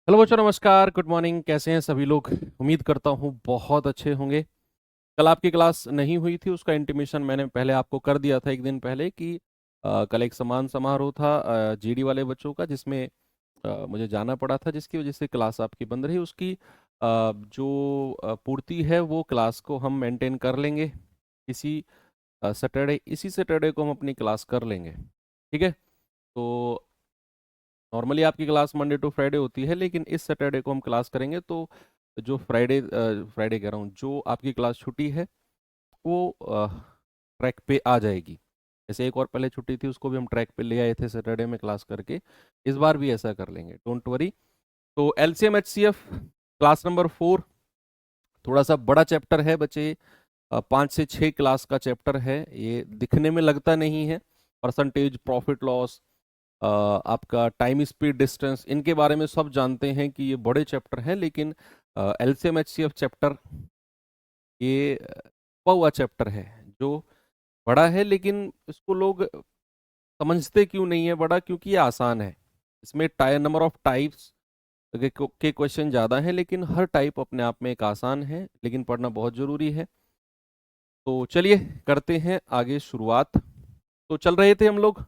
Hello बच्चों, नमस्कार, good morning. कैसे हैं सभी लोग? उम्मीद करता हूँ बहुत अच्छे होंगे। कल आपकी क्लास नहीं हुई थी, उसका इंटीमेशन मैंने पहले आपको कर दिया था एक दिन पहले कि कल एक सम्मान समारोह था जीडी वाले बच्चों का, जिसमें मुझे जाना पड़ा था, जिसकी वजह से क्लास आपकी बंद रही। उसकी जो पूर्ति है वो क्लास को हम मेंटेन कर लेंगे। इसी सैटरडे इसी सैटरडे को हम अपनी क्लास कर लेंगे, ठीक है? तो नॉर्मली आपकी क्लास मंडे टू फ्राइडे होती है, लेकिन इस सैटरडे को हम क्लास करेंगे। तो जो फ्राइडे कह रहा हूँ, जो आपकी क्लास छुट्टी है वो ट्रैक पे आ जाएगी। जैसे एक और पहले छुट्टी थी, उसको भी हम ट्रैक पे ले आए थे सैटरडे में क्लास करके। इस बार भी ऐसा कर लेंगे, डोंट वरी। तो एलसीएम एचसीएफ क्लास नंबर 4, थोड़ा सा बड़ा चैप्टर है बच्चे। 5 से 6 क्लास का चैप्टर है ये। दिखने में लगता नहीं है। परसेंटेज, प्रॉफिट लॉस, आपका टाइम, स्पीड, डिस्टेंस, इनके बारे में सब जानते हैं कि ये बड़े चैप्टर हैं, लेकिन एलसीएम एचसीएफ चैप्टर ये हुआ चैप्टर है जो बड़ा है, लेकिन इसको लोग समझते क्यों नहीं है बड़ा? क्योंकि ये आसान है। इसमें नंबर ऑफ टाइप्स के क्वेश्चन ज़्यादा हैं, लेकिन हर टाइप अपने आप में एक आसान है, लेकिन पढ़ना बहुत ज़रूरी है। तो चलिए करते हैं आगे शुरुआत। तो चल रहे थे हम लोग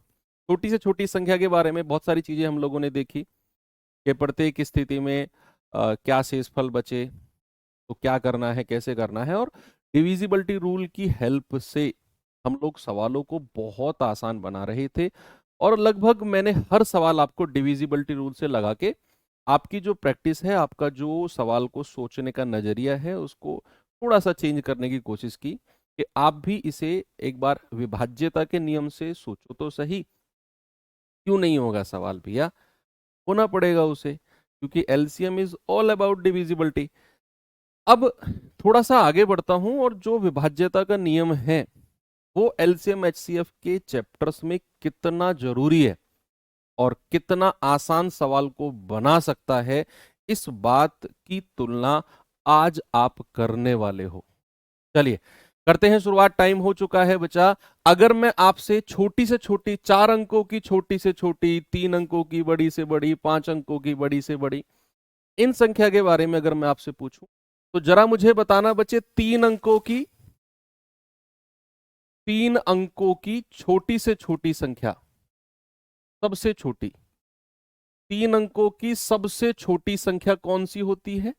छोटी से छोटी संख्या के बारे में। बहुत सारी चीज़ें हम लोगों ने देखी कि प्रत्येक स्थिति में क्या शेषफल बचे, तो क्या करना है, कैसे करना है। और डिविजिबिलिटी रूल की हेल्प से हम लोग सवालों को बहुत आसान बना रहे थे। और लगभग मैंने हर सवाल आपको डिविजिबिलिटी रूल से लगा के, आपकी जो प्रैक्टिस है, आपका जो सवाल को सोचने का नजरिया है, उसको थोड़ा सा चेंज करने की कोशिश की कि आप भी इसे एक बार विभाज्यता के नियम से सोचो तो सही। क्यों नहीं होगा सवाल भैया? होना पड़ेगा उसे, क्योंकि LCM is all about divisibility. अब थोड़ा सा आगे बढ़ता हूं, और जो विभाज्यता का नियम है वो एलसीएम एचसीएफ के चैप्टर्स में कितना जरूरी है और कितना आसान सवाल को बना सकता है, इस बात की तुलना आज आप करने वाले हो। चलिए करते हैं शुरुआत। टाइम हो चुका है बच्चा। अगर मैं आपसे छोटी से छोटी, 4 अंकों की छोटी से छोटी, 3 अंकों की बड़ी से बड़ी, 5 अंकों की बड़ी से बड़ी, इन संख्या के बारे में अगर मैं आपसे पूछूं, तो जरा मुझे बताना बच्चे, 3 अंकों की छोटी से छोटी संख्या, सबसे छोटी 3 अंकों की सबसे छोटी संख्या कौन सी होती है?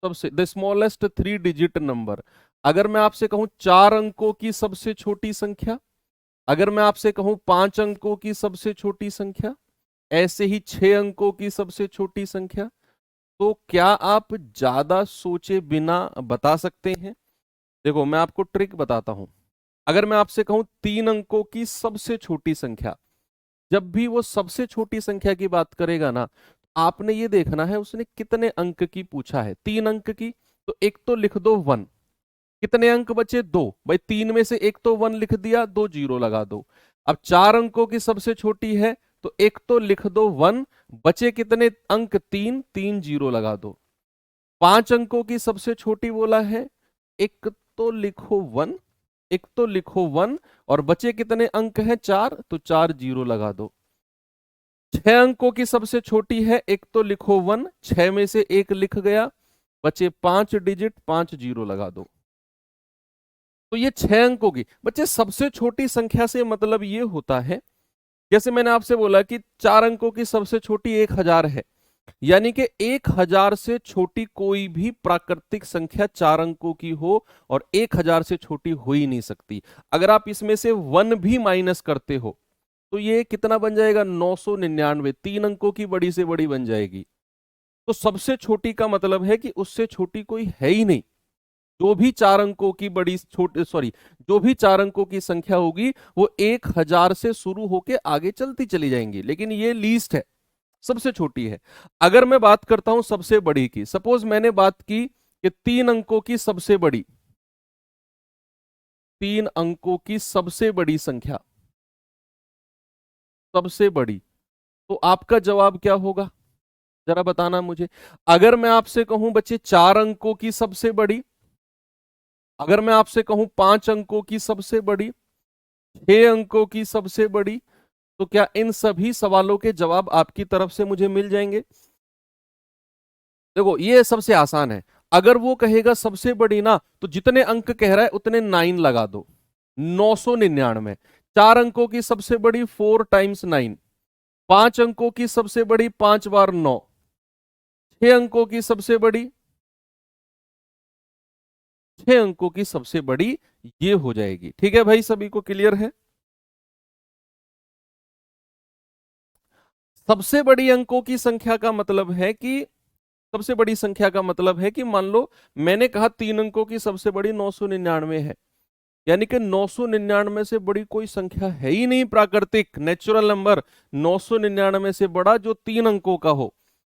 सबसे द स्मॉलेस्ट 3 डिजिट नंबर। अगर मैं आपसे कहूं 4 अंकों की सबसे छोटी संख्या, अगर मैं आपसे कहूं 5 अंकों की सबसे छोटी संख्या, ऐसे ही 6 अंकों की सबसे छोटी संख्या, तो क्या आप ज्यादा सोचे बिना बता सकते हैं? देखो मैं आपको ट्रिक बताता हूं। अगर मैं आपसे कहूं 3 अंकों की सबसे छोटी संख्या, जब भी वो सबसे छोटी संख्या की बात करेगा ना, आपने ये देखना है उसने कितने अंक की पूछा है। 3 अंक की, तो एक तो लिख दो 1। कितने अंक बचे? 2। भाई 3 में से एक तो 1 लिख दिया, 2 जीरो लगा दो। अब 4 अंकों की सबसे छोटी है, तो एक तो लिख दो 1, बचे कितने अंक? 3, 3 जीरो लगा दो। 5 अंकों की सबसे छोटी बोला है, एक तो लिखो 1, एक तो लिखो 1, और बचे कितने अंक हैं? 4, तो 4 जीरो लगा दो। 6 अंकों की सबसे छोटी है, एक तो लिखो 1, 6 में से एक लिख गया, बचे 5 डिजिट, 5 जीरो लगा दो। तो ये 6 अंकों की बच्चे सबसे छोटी संख्या से मतलब ये होता है, जैसे मैंने आपसे बोला कि 4 अंकों की सबसे छोटी 1000 है, यानी कि 1000 से छोटी कोई भी प्राकृतिक संख्या 4 अंकों की हो, और 1000 से छोटी हो ही नहीं सकती। अगर आप इसमें से 1 भी माइनस करते हो, तो ये कितना बन जाएगा? 999। 3 अंकों की बड़ी से बड़ी बन जाएगी। तो सबसे छोटी का मतलब है कि उससे छोटी कोई है ही नहीं। जो भी 4 अंकों की बड़ी छोटी, सॉरी, जो भी 4 अंकों की संख्या होगी वो 1000 से शुरू होके आगे चलती चली जाएंगी, लेकिन ये लीस्ट है, सबसे छोटी है। अगर मैं बात करता हूं सबसे बड़ी की, सपोज मैंने बात की कि 3 अंकों की सबसे बड़ी, 3 अंकों की सबसे बड़ी संख्या, सबसे बड़ी, तो आपका जवाब क्या होगा? जरा बताना मुझे। अगर मैं आपसे कहूं बच्चे 4 अंकों की सबसे बड़ी, अगर मैं आपसे कहूं 5 अंकों की सबसे बड़ी, 6 अंकों की सबसे बड़ी, तो क्या इन सभी सवालों के जवाब आपकी तरफ से मुझे मिल जाएंगे? देखो ये सबसे आसान है। अगर वो कहेगा सबसे बड़ी ना, तो जितने अंक कह रहा है उतने 9 लगा दो। 999। 4 अंकों की सबसे बड़ी 4 टाइम्स 9। 5 अंकों की सबसे बड़ी 5 बार 9। 6 अंकों की सबसे बड़ी 6 अंकों की सबसे बड़ी ये हो जाएगी। ठीक है भाई, सभी को क्लियर है? सबसे बड़ी अंकों की संख्या का मतलब है कि सबसे बड़ी संख्या का मतलब है कि मान लो मैंने कहा 3 अंकों की सबसे बड़ी 999 है, यानी कि 999 से बड़ी कोई संख्या है ही नहीं प्राकृतिक नेचुरल नंबर 999 से बड़ा जो 3 अंकों का हो।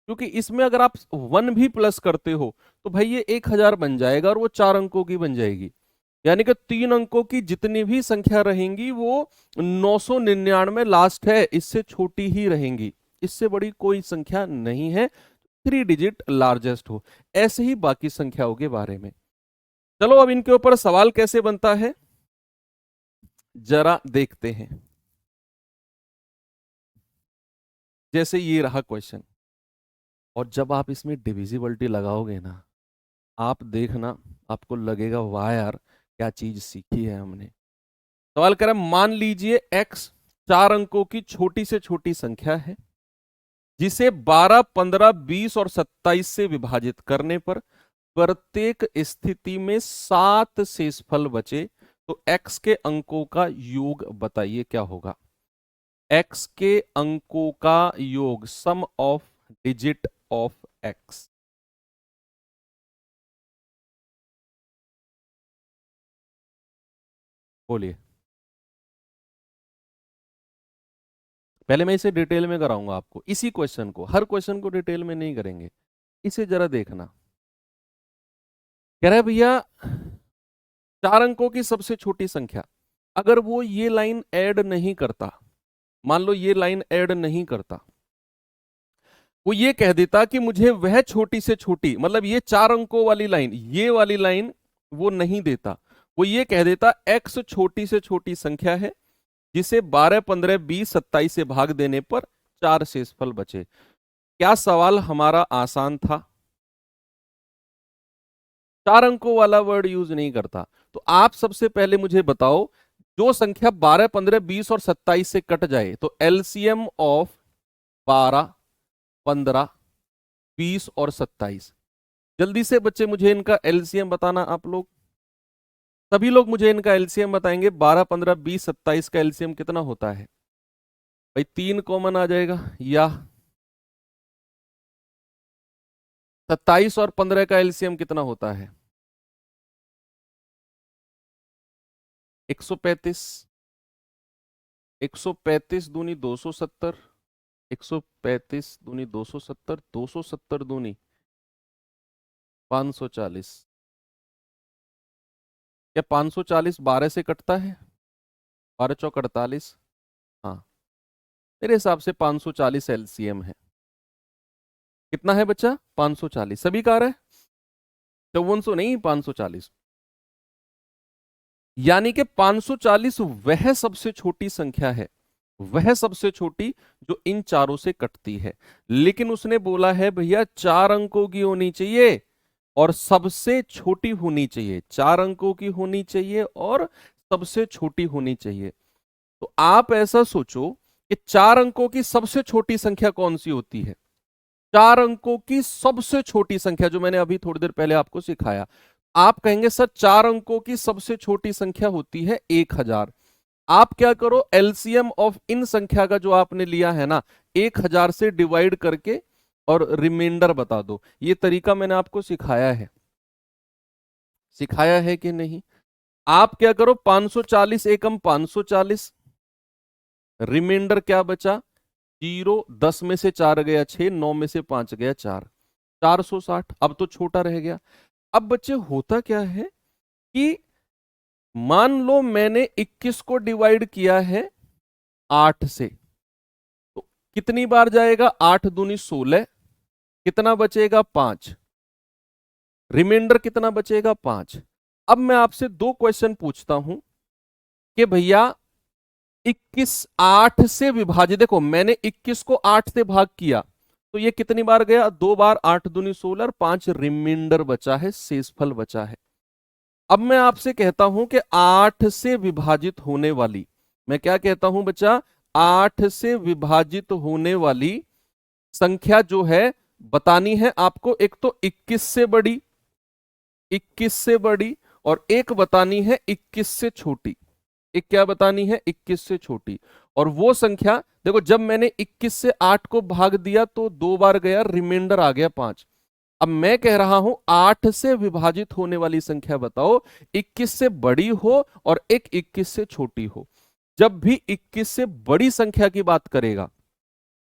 क्योंकि इसमें अगर आप 1 भी प्लस करते हो तो भाई ये 1000 बन जाएगा और वो 4 अंकों की बन जाएगी। यानी कि 3 अंकों की जितनी भी संख्या रहेंगी वो 999 लास्ट है, इससे छोटी ही रहेंगी, इससे बड़ी कोई संख्या नहीं है। 3 डिजिट लार्जेस्ट हो। ऐसे ही बाकी संख्याओं के बारे में। चलो अब इनके ऊपर सवाल कैसे बनता है जरा देखते हैं। जैसे ये रहा क्वेश्चन, और जब आप इसमें डिविजिबिलिटी लगाओगे ना, आप देखना, आपको लगेगा वाह यार क्या चीज सीखी है हमने। सवाल करें, मान लीजिए x 4 अंकों की छोटी से छोटी संख्या है जिसे 12, 15, 20 और 27 से विभाजित करने पर प्रत्येक स्थिति में 7 शेषफल बचे, तो x के अंकों का योग बताइए क्या होगा। x के अंकों का योग, सम ऑफ डिजिट ऑफ x। बोलिए। पहले मैं इसे डिटेल में कराऊंगा आपको, इसी क्वेश्चन को, हर क्वेश्चन को डिटेल में नहीं करेंगे। इसे जरा देखना। कह रहा है भैया 4 अंकों की सबसे छोटी संख्या, अगर वो ये लाइन ऐड नहीं करता, मान लो ये लाइन ऐड नहीं करता, वो ये कह देता कि मुझे वह छोटी से छोटी, मतलब ये 4 अंकों वाली लाइन, ये वाली लाइन वो नहीं देता, वो ये कह देता x छोटी से छोटी संख्या है जिसे 12, 15, 20, 27 से भाग देने पर 4 शेषफल बचे। क्या सवाल हमारा आसान था? 4 अंकों वाला वर्ड यूज नहीं करता। तो आप सबसे पहले मुझे बताओ, जो संख्या 12, 15, 20 और 27 से कट जाए तो एलसीएम ऑफ 12, 15, 20 और 27। जल्दी से बच्चे मुझे इनका एलसीएम बताना। आप लोग सभी लोग मुझे इनका एलसीएम बताएंगे। 12, 15, 20, 27 का एलसीएम कितना होता है? भाई 3 कॉमन आ जाएगा, या 27 और 15 का एलसीएम कितना होता है? 135। 135 दूनी 270। 135 दूनी 270, 270 दूनी 540। क्या 540 12 से कटता है? 12 चौक 48। हाँ, मेरे हिसाब से 540 एलसीएम है। कितना है बच्चा? 540। सभी का आ रहा है? 5400 नहीं, 540। यानी कि 540 वह सबसे छोटी संख्या है, वह सबसे छोटी जो इन चारों से कटती है। लेकिन उसने बोला है भैया 4 अंकों की होनी चाहिए और सबसे छोटी होनी चाहिए, 4 अंकों की होनी चाहिए और सबसे छोटी होनी चाहिए। तो आप ऐसा सोचो कि 4 अंकों की सबसे छोटी संख्या कौन सी होती है? 4 अंकों की सबसे छोटी संख्या जो मैंने अभी थोड़ी देर पहले आपको सिखाया। आप कहेंगे सर 4 अंकों की सबसे छोटी संख्या होती है 1000। आप क्या करो, एलसीएम ऑफ इन संख्या का जो आपने लिया है ना, 1000 से डिवाइड करके और रिमाइंडर बता दो। ये तरीका मैंने आपको सिखाया है, सिखाया है कि नहीं? आप क्या करो, 540 एकम 540, रिमाइंडर क्या बचा? 0, 10 में से 4 गया 6, 9 में से 5 गया 4, 460। अब तो छोटा रह गया। अब बच्चे होता क्या है कि मान लो मैंने 21 को डिवाइड किया है 8 से, तो कितनी बार जाएगा? 8 दूनी 16, कितना बचेगा? 5। रिमाइंडर कितना बचेगा? 5। अब मैं आपसे दो क्वेश्चन पूछता हूं कि भैया 21 8 से विभाजित, देखो मैंने 21 को 8 से भाग किया तो ये कितनी बार गया? 2 बार। 8 दूनी 16 और 5 रिमाइंडर बचा है, शेषफल बचा है। अब मैं आपसे कहता हूं कि 8 से विभाजित होने वाली, मैं क्या कहता हूं बच्चा? 8 से विभाजित होने वाली संख्या जो है बतानी है आपको। एक तो 21 से बड़ी, 21 से बड़ी, और एक बतानी है 21 से छोटी। एक क्या बतानी है? 21 से छोटी। और वो संख्या देखो, जब मैंने 21 से 8 को भाग दिया तो 2 बार गया, रिमाइंडर आ गया 5। अब मैं कह रहा हूं 8 से विभाजित होने वाली संख्या बताओ, 21 से बड़ी हो और एक 21 से छोटी हो। जब भी 21 से बड़ी संख्या की बात करेगा,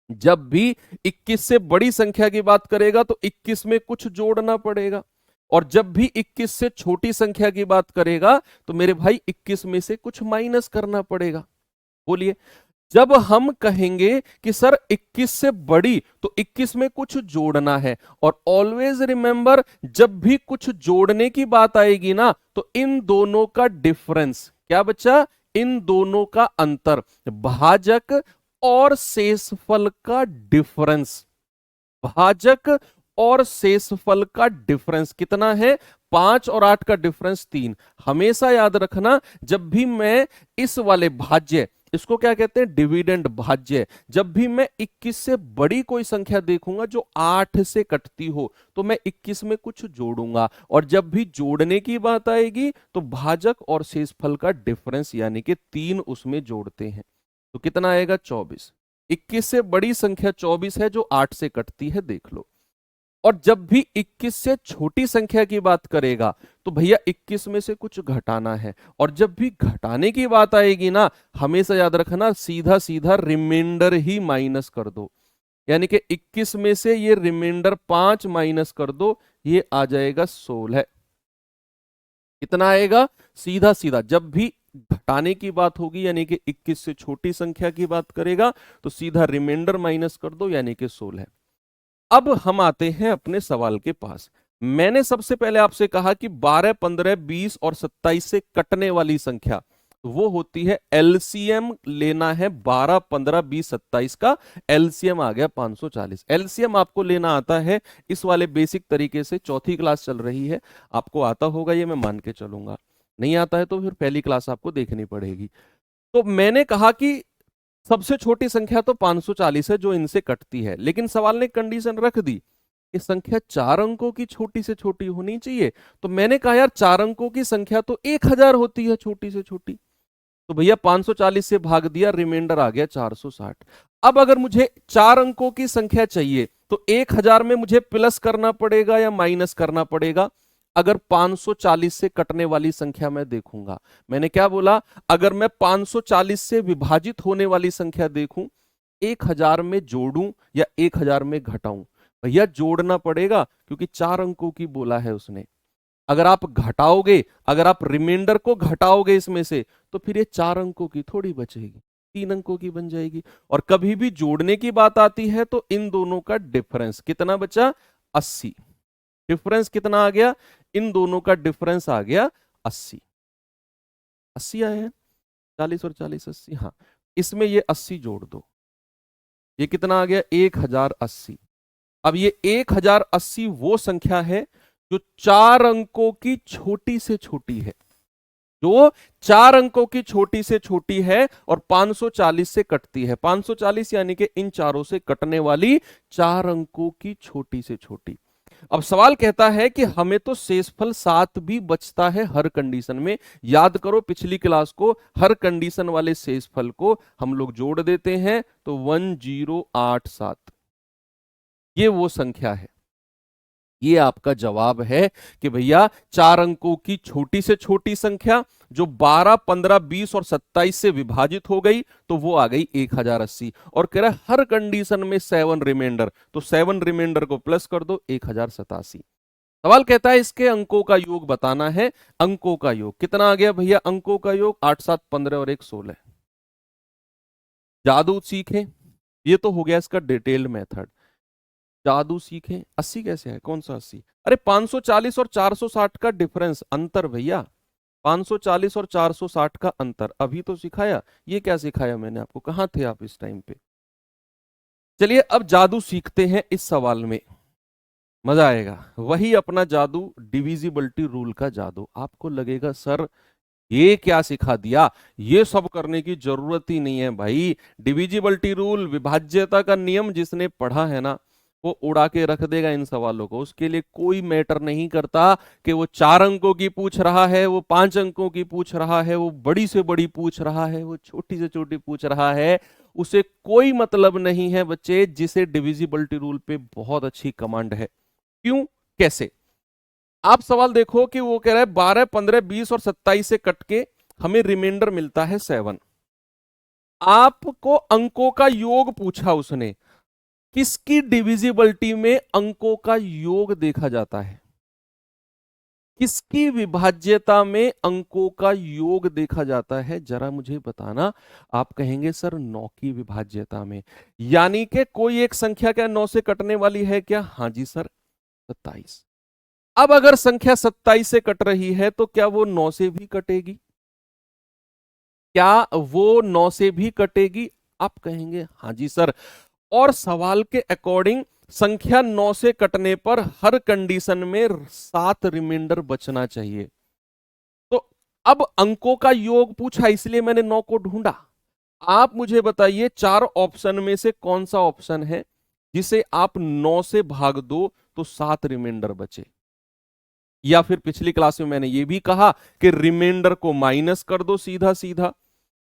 जब भी 21 से बड़ी संख्या की बात करेगा तो 21 में कुछ जोड़ना पड़ेगा, और जब भी 21 से छोटी संख्या की बात करेगा तो मेरे भाई 21 में से कुछ माइनस करना पड़ेगा। बोलिए, जब हम कहेंगे कि सर 21 से बड़ी, तो 21 में कुछ जोड़ना है। और ऑलवेज रिमेंबर, जब भी कुछ जोड़ने की बात आएगी ना, तो इन दोनों का डिफरेंस क्या बच्चा? इन दोनों का अंतर, भाजक और शेषफल का डिफरेंस, भाजक और शेषफल का डिफरेंस कितना है? 5 और 8 का डिफरेंस 3। हमेशा याद रखना, जब भी मैं इस वाले भाज्य, इसको क्या कहते हैं? डिविडेंड भाज्य, जब भी मैं 21 से बड़ी कोई संख्या देखूंगा जो 8 से कटती हो, तो मैं 21 में कुछ जोड़ूंगा, और जब भी जोड़ने की बात आएगी तो भाजक और शेषफल का डिफरेंस यानी कि 3 उसमें जोड़ते हैं। तो कितना आएगा? 24। 21 से बड़ी संख्या 24 है जो 8 से कटती है, देख लो। और जब भी 21 से छोटी संख्या की बात करेगा तो भैया 21 में से कुछ घटाना है, और जब भी घटाने की बात आएगी ना, हमेशा याद रखना, सीधा सीधा रिमाइंडर ही माइनस कर दो। यानी कि 21 में से ये रिमाइंडर 5 माइनस कर दो, ये आ जाएगा 16। कितना आएगा? सीधा सीधा जब भी घटाने की बात होगी यानी कि 21 से छोटी संख्या की बात करेगा तो सीधा रिमाइंडर माइनस कर दो यानी कि 16। अब हम आते हैं अपने सवाल के पास। मैंने सबसे पहले आपसे कहा कि 12, 15, 20 और 27 से कटने वाली संख्या वो होती है एलसीएम लेना है। 12, 15, 20, 27 का एलसीएम आ गया 540। एलसीएम आपको लेना आता है इस वाले बेसिक तरीके से। चौथी क्लास चल रही है, आपको आता होगा ये मैं मान के चलूंगा। नहीं आता है तो फिर पहली क्लास आपको देखनी पड़ेगी। तो मैंने कहा कि सबसे छोटी संख्या तो 540 है जो इनसे कटती है, लेकिन सवाल ने कंडीशन रख दी कि संख्या 4 अंकों की छोटी से छोटी होनी चाहिए। तो मैंने कहा यार 4 अंकों की संख्या तो 1000 होती है छोटी से छोटी। तो भैया 540 से भाग दिया, रिमाइंडर आ गया 460। अब अगर मुझे 4 अंकों की संख्या चाहिए तो 1000 में मुझे प्लस करना पड़ेगा या माइनस करना पड़ेगा? अगर 540 से कटने वाली संख्या मैं देखूंगा, मैंने क्या बोला? अगर मैं 540 से विभाजित होने वाली संख्या देखूं, 1000 में जोड़ूं या 1000 में घटाऊं? भैया जोड़ना पड़ेगा, क्योंकि 4 अंकों की बोला है उसने। अगर आप घटाओगे, अगर आप रिमाइंडर को घटाओगे इसमें से, तो फिर ये 4 अंकों की थोड़ी बचेगी, 3 अंकों की बन जाएगी। और कभी भी जोड़ने की बात आती है तो इन दोनों का डिफरेंस कितना बचा? 80। डिफरेंस कितना आ गया? इन दोनों का डिफरेंस आ गया 80। 80 आए हैं, 40 और 40 80। हाँ, इसमें ये 80 जोड़ दो, ये कितना आ गया? 1080। अब ये 1080 वो संख्या है जो 4 अंकों की छोटी से छोटी है, जो 4 अंकों की छोटी से छोटी है और 540 से कटती है। 540 यानी कि इन चारों से कटने वाली 4 अंकों की छोटी से छोटी। अब सवाल कहता है कि हमें तो शेषफल 7 भी बचता है हर कंडीशन में। याद करो पिछली क्लास को, हर कंडीशन वाले शेषफल को हम लोग जोड़ देते हैं तो 1087, ये वो संख्या है। ये आपका जवाब है कि भैया 4 अंकों की छोटी से छोटी संख्या जो 12, 15, 20 और 27 से विभाजित हो गई तो वो आ गई 1080। और कह रहा है हर कंडीशन में 7 रिमाइंडर, तो 7 रिमाइंडर को प्लस कर दो 1087। सवाल कहता है इसके अंकों का योग बताना है। अंकों का योग कितना आ गया भैया? अंकों का योग 8, 7, 15 और 1 16। जादू सीखें, ये तो हो गया इसका डिटेल्ड मेथड। जादू सीखें, 80 कैसे है? कौन सा 80? अरे 540 और 460 का डिफरेंस, अंतर भैया। 540 और 460 का अंतर अभी तो सिखाया। ये क्या सिखाया मैंने आपको? कहां थे आप इस टाइम पे? चलिए अब जादू सीखते हैं इस सवाल में, मजा आएगा। वही अपना जादू, डिविजिबिलिटी रूल का जादू। आपको लगेगा सर ये क्या सिखा दिया, ये सब करने की जरूरत ही नहीं है भाई। डिविजिबिलिटी रूल, विभाज्यता का नियम जिसने पढ़ा है ना, वो उड़ा के रख देगा इन सवालों को। उसके लिए कोई मैटर नहीं करता कि वो 4 अंकों की पूछ रहा है, वो 5 अंकों की पूछ रहा है, वो बड़ी से बड़ी पूछ रहा है, वो छोटी से छोटी पूछ रहा है। उसे कोई मतलब नहीं है बच्चे, जिसे डिविजिबिलिटी रूल पे बहुत अच्छी कमांड है। क्यों, कैसे? आप सवाल देखो कि वो कह रहा है 12, 15, 20 और 27 से कट के हमें रिमाइंडर मिलता है 7। आपको अंकों का योग पूछा उसने। किसकी डिविजिबिलिटी में अंकों का योग देखा जाता है? किसकी विभाज्यता में अंकों का योग देखा जाता है, जरा मुझे बताना। आप कहेंगे सर 9 की विभाज्यता में। यानी कि कोई एक संख्या क्या 9 से कटने वाली है क्या? हाँ जी सर, 27। अब अगर संख्या 27 से कट रही है तो क्या वो 9 से भी कटेगी? क्या वो 9 से भी कटेगी? आप कहेंगे हाँ जी सर। और सवाल के अकॉर्डिंग संख्या 9 से कटने पर हर कंडीशन में 7 रिमाइंडर बचना चाहिए। तो अब अंकों का योग पूछा, इसलिए मैंने 9 को ढूंढा। आप मुझे बताइए 4 ऑप्शन में से कौन सा ऑप्शन है जिसे आप 9 से भाग दो तो 7 रिमाइंडर बचे? या फिर पिछली क्लास में मैंने ये भी कहा कि रिमाइंडर को माइनस कर दो सीधा सीधा,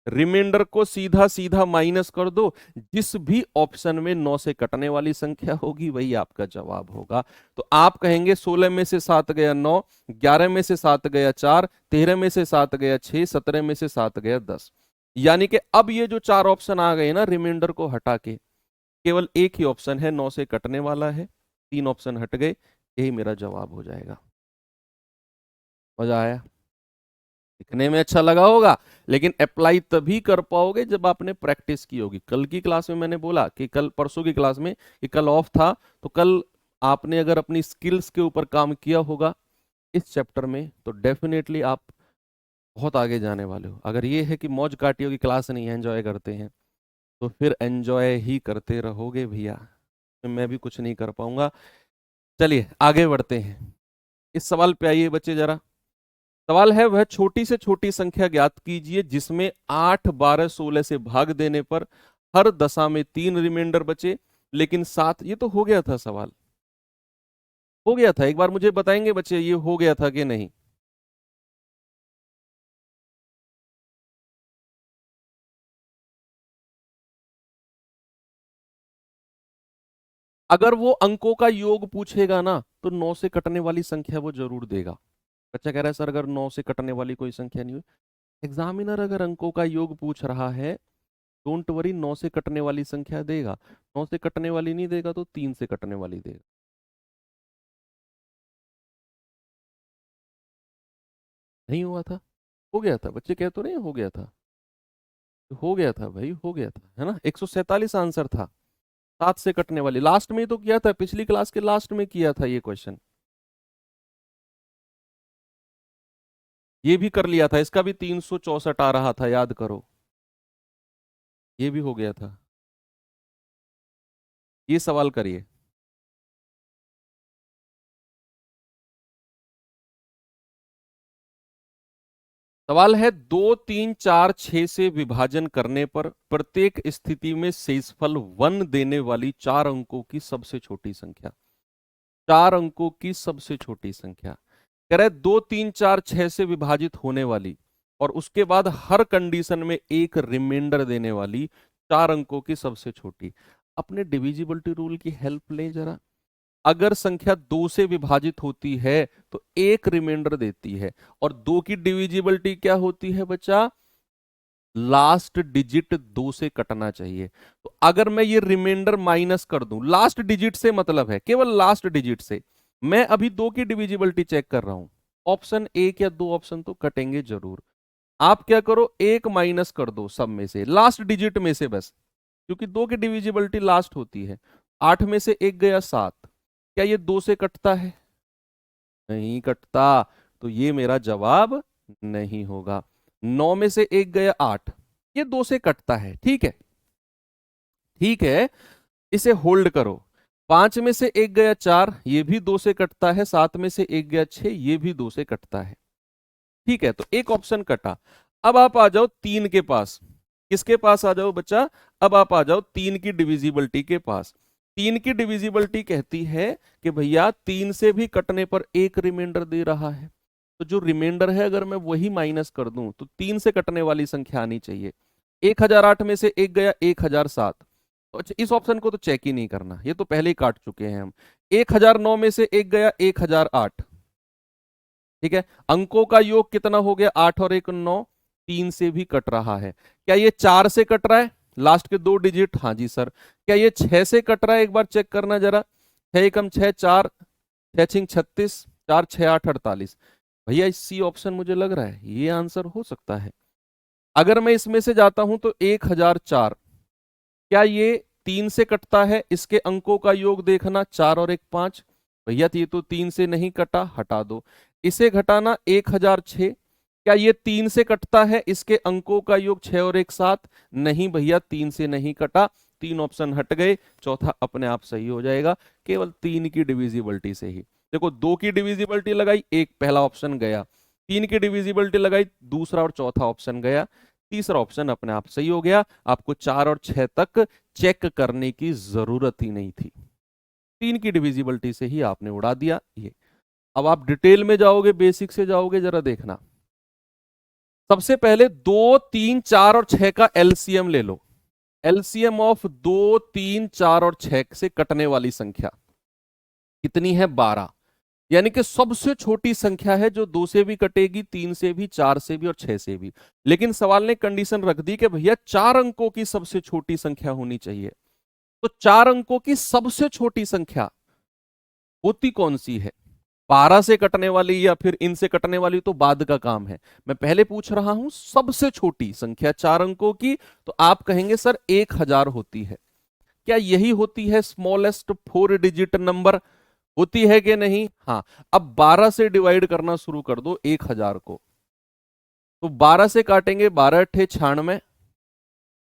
रिमाइंडर को सीधा सीधा माइनस कर दो। जिस भी ऑप्शन में 9 से कटने वाली संख्या होगी वही आपका जवाब होगा। तो आप कहेंगे 16 में से 7 गया 9, 11 में से 7 गया 4, 13 में से 7 गया 6, 17 में से 7 गया 10। यानी कि अब ये जो 4 ऑप्शन आ गए ना, रिमाइंडर को हटा के केवल एक ही ऑप्शन है 9 से कटने वाला है। 3 ऑप्शन हट गए, यही मेरा जवाब हो जाएगा। मजा आया? दिखने में अच्छा लगा होगा, लेकिन अप्लाई तभी कर पाओगे जब आपने प्रैक्टिस की होगी। कल की क्लास में मैंने बोला कि कल, परसों की क्लास में कि कल ऑफ था, तो कल आपने अगर अपनी स्किल्स के ऊपर काम किया होगा इस चैप्टर में तो डेफिनेटली आप बहुत आगे जाने वाले हो। अगर ये है कि मौज काटियों की क्लास नहीं एंजॉय करते हैं तो फिर एंजॉय ही करते रहोगे भैया, मैं भी कुछ नहीं कर पाऊंगा। चलिए आगे बढ़ते हैं। इस सवाल पे आइए बच्चे जरा। सवाल है, वह छोटी से छोटी संख्या ज्ञात कीजिए जिसमें 8, 12, 16 से भाग देने पर हर दशा में 3 रिमाइंडर बचे लेकिन 7। ये तो हो गया था सवाल, हो गया था। एक बार मुझे बताएंगे बच्चे ये हो गया था कि नहीं? अगर वो अंकों का योग पूछेगा ना तो 9 से कटने वाली संख्या वो जरूर देगा। बच्चा कह रहा है सर अगर 9 से कटने वाली कोई संख्या नहीं हुई, एग्जामिनर अगर अंकों का योग पूछ रहा है डोंट वरी, 9 से कटने वाली संख्या देगा। 9 से कटने वाली नहीं देगा तो 3 से कटने वाली देगा। नहीं हुआ था? हो गया था, बच्चे कह तो रहे हैं हो गया था। हो गया था भाई, हो गया था, है ना। 147 आंसर था। 7 से कटने वाली लास्ट में ही तो किया था, पिछली क्लास के लास्ट में किया था ये क्वेश्चन। ये भी कर लिया था, इसका भी 364 आ रहा था, याद करो। ये भी हो गया था। ये सवाल करिए। सवाल है 2, 3, 4, 6 से विभाजन करने पर प्रत्येक स्थिति में शेषफल 1 देने वाली 4 अंकों की सबसे छोटी संख्या। 4 अंकों की सबसे छोटी संख्या कह रहे 2, 3, 4, 6 से विभाजित होने वाली और उसके बाद हर कंडीशन में एक रिमाइंडर देने वाली 4 अंकों की सबसे छोटी। अपने डिविजिबिलिटी रूल की हेल्प लें जरा। अगर संख्या 2 से विभाजित होती है तो एक रिमाइंडर देती है, और 2 की डिविजिबिलिटी क्या होती है बच्चा? लास्ट डिजिट 2 से कटना चाहिए। तो अगर मैं ये रिमाइंडर माइनस कर दूं, लास्ट डिजिट से मतलब है केवल लास्ट डिजिट से। मैं अभी 2 की डिविजिबिलिटी चेक कर रहा हूं, ऑप्शन एक या 2 ऑप्शन तो कटेंगे जरूर। आप क्या करो, एक माइनस कर दो सब में से, लास्ट डिजिट में से बस, क्योंकि 2 की डिविजिबिलिटी लास्ट होती है। 8 में से एक गया 7, क्या ये 2 से कटता है? नहीं कटता, तो ये मेरा जवाब नहीं होगा। 9 में से एक गया 8, ये 2 से कटता है, ठीक है, ठीक है। इसे होल्ड करो। 5 में से 1 गया 4, ये भी 2 से कटता है। 7 में से 1 गया 6, ये भी 2 से कटता है। ठीक है, तो एक ऑप्शन कटा। अब आप आ जाओ 3 के पास। किसके पास आ जाओ बच्चा? अब आप आ जाओ 3 की डिविजिबिलिटी के पास। 3 की डिविजिबिलिटी कहती है कि भैया 3 से भी कटने पर एक रिमाइंडर दे रहा है, तो जो रिमाइंडर है अगर मैं वही माइनस कर दूं तो 3 से कटने वाली संख्या आनी चाहिए। 1008 में से 1 गया 1007, तो अच्छा इस ऑप्शन को तो चेक ही नहीं करना, ये तो पहले ही काट चुके हैं हम। 1009 में से 1 गया 1008। ठीक है, अंकों का योग कितना हो गया? 8 और 1 9। 3 से भी कट रहा है। क्या ये 4 से कट रहा है? लास्ट के 2 डिजिट, हाँ जी सर। क्या ये 6 से कट रहा है? एक बार चेक करना जरा। 6 एकम 6, 4 6 छिंग 36, 4 6 8 48। भैया सी ऑप्शन मुझे लग रहा है ये आंसर हो सकता है। अगर मैं इसमें से जाता हूं तो 1004, क्या ये 3 से कटता है? इसके अंकों का योग देखना, 4 और 1 5। भैया ये तो 3 से नहीं कटा, हटा दो। इसे घटाना 1006, क्या ये 3 से कटता है? इसके अंकों का योग 6 और 1 7। नहीं भैया 3 से नहीं कटा, 3 ऑप्शन हट गए, चौथा अपने आप सही हो जाएगा, केवल 3 की डिविजिबिलिटी से ही। देखो 2 की डिविजिबिलिटी लगाई, एक पहला ऑप्शन गया। 3 की डिविजिबिलिटी लगाई, दूसरा और चौथा ऑप्शन गया, तीसरा ऑप्शन अपने आप सही हो गया। आपको 4 और 6 तक चेक करने की जरूरत ही नहीं थी, 3 की डिविजिबिलिटी से ही आपने उड़ा दिया ये। अब आप डिटेल में जाओगे, बेसिक से जाओगे, जरा देखना। सबसे पहले 2 3 4 और 6 का एलसीएम ले लो। एलसीएम ऑफ 2 3 4 और 6 से कटने वाली संख्या कितनी है? 12। यानी कि सबसे छोटी संख्या है जो 2 से भी कटेगी, 3 से भी, 4 से भी और 6 से भी। लेकिन सवाल ने कंडीशन रख दी कि भैया 4 अंकों की सबसे छोटी संख्या होनी चाहिए। तो 4 अंकों की सबसे छोटी संख्या होती कौन सी है? 12 से कटने वाली या फिर इनसे कटने वाली तो बाद का काम है। मैं पहले पूछ रहा हूं सबसे छोटी संख्या 4 अंकों की, तो आप कहेंगे सर 1000 होती है। क्या यही होती है स्मॉलेस्ट 4 डिजिट नंबर? होती है कि नहीं? हाँ। अब 12 से डिवाइड करना शुरू कर दो 1000 को, तो 12 से काटेंगे, 12 अट्ठे 96,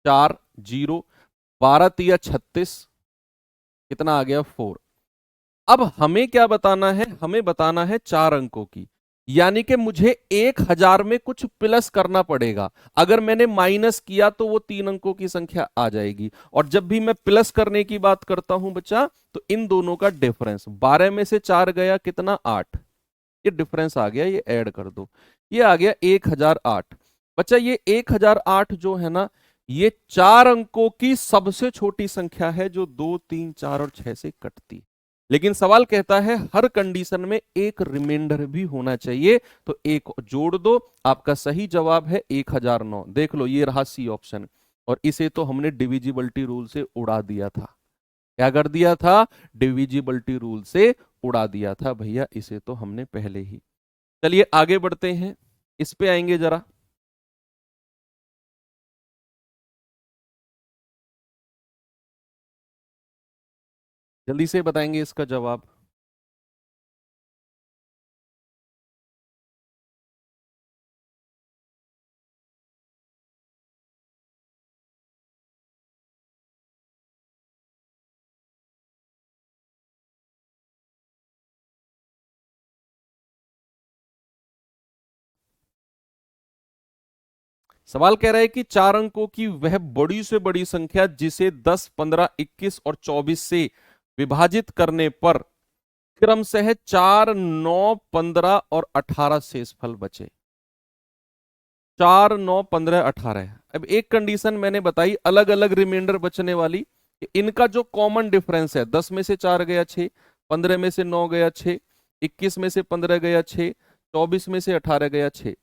4 0, 12 तिया 36, कितना आ गया? 4। अब हमें क्या बताना है? हमें बताना है 4 अंकों की, यानी कि मुझे 1000 में कुछ प्लस करना पड़ेगा। अगर मैंने माइनस किया तो वो 3 अंकों की संख्या आ जाएगी। और जब भी मैं प्लस करने की बात करता हूं बच्चा, तो इन दोनों का डिफरेंस, 12 में से 4 गया कितना? 8, ये डिफरेंस आ गया, ये ऐड कर दो, ये आ गया 1008। बच्चा ये 1008 जो है ना, ये 4 अंकों की सबसे छोटी संख्या है जो 2 3 4 और 6 से कटती। लेकिन सवाल कहता है हर कंडीशन में एक रिमाइंडर भी होना चाहिए, तो एक जोड़ दो। आपका सही जवाब है 1009। देख लो ये रहा सी ऑप्शन, और इसे तो हमने डिविजिबिलिटी रूल से उड़ा दिया था। क्या कर दिया था? डिविजिबिलिटी रूल से उड़ा दिया था भैया, इसे तो हमने पहले ही। चलिए आगे बढ़ते हैं, इस पे आएंगे जरा। जल्दी से बताएंगे इसका जवाब। सवाल कह रहा है कि 4 अंकों की वह बड़ी से बड़ी संख्या जिसे 10 15 21 और 24 से विभाजित करने पर क्रमशः 4 9 15 और 18 शेषफल बचे। 4 9 15 18। अब एक कंडीशन मैंने बताई अलग अलग रिमाइंडर बचने वाली, कि इनका जो कॉमन डिफरेंस है, 10 में से 4 गया 6, 15 में से 9 गया 6, 21 में से 15 गया 6, 24 में से 18 गया 6।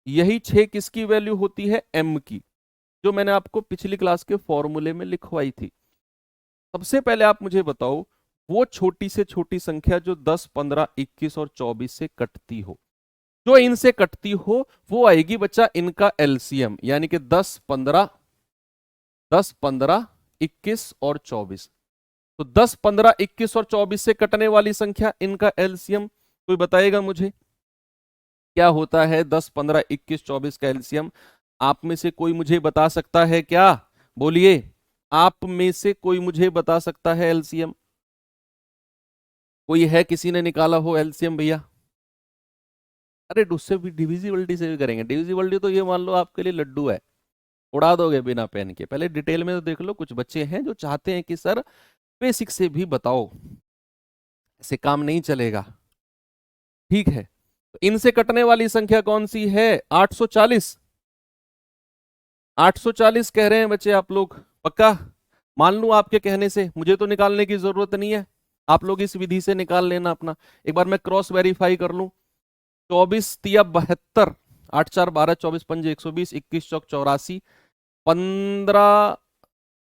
यही 6 किसकी वैल्यू होती है? m की, जो मैंने आपको पिछली क्लास के फॉर्मूले में लिखवाई थी। सबसे पहले आप मुझे बताओ वो छोटी से छोटी संख्या जो 10 15 21 और 24 से कटती हो, जो इनसे कटती हो वो आएगी बच्चा इनका एलसीएम, यानी कि 10 15 21 और 24। तो 10 15 21 और 24 से कटने वाली संख्या इनका एलसीएम कोई बताएगा मुझे क्या होता है? 10 15 21 24 का एलसीएम आप में से कोई मुझे बता सकता है क्या? बोलिए। आप में से कोई मुझे बता सकता है एलसीएम? कोई है, किसी ने निकाला हो एलसीएम भैया? अरे उससे भी डिविजिबिलिटी से भी करेंगे। डिविजिबिलिटी तो ये मान लो आपके लिए लड्डू है, उड़ा दोगे बिना पेन के। पहले डिटेल में तो देख लो। कुछ बच्चे हैं जो चाहते हैं कि सर बेसिक से भी बताओ, ऐसे काम नहीं चलेगा। ठीक है, तो इनसे कटने वाली संख्या कौन सी है? 840। 840 कह रहे हैं बच्चे आप लोग, पक्का? मान लूं आपके कहने से, मुझे तो निकालने की जरूरत नहीं है, आप लोग इस विधि से निकाल लेना अपना। एक बार मैं क्रॉस वेरीफाई कर लूं। 24 तिया 72, 8 4 12, 24 5 120, 21 चौक 84, 15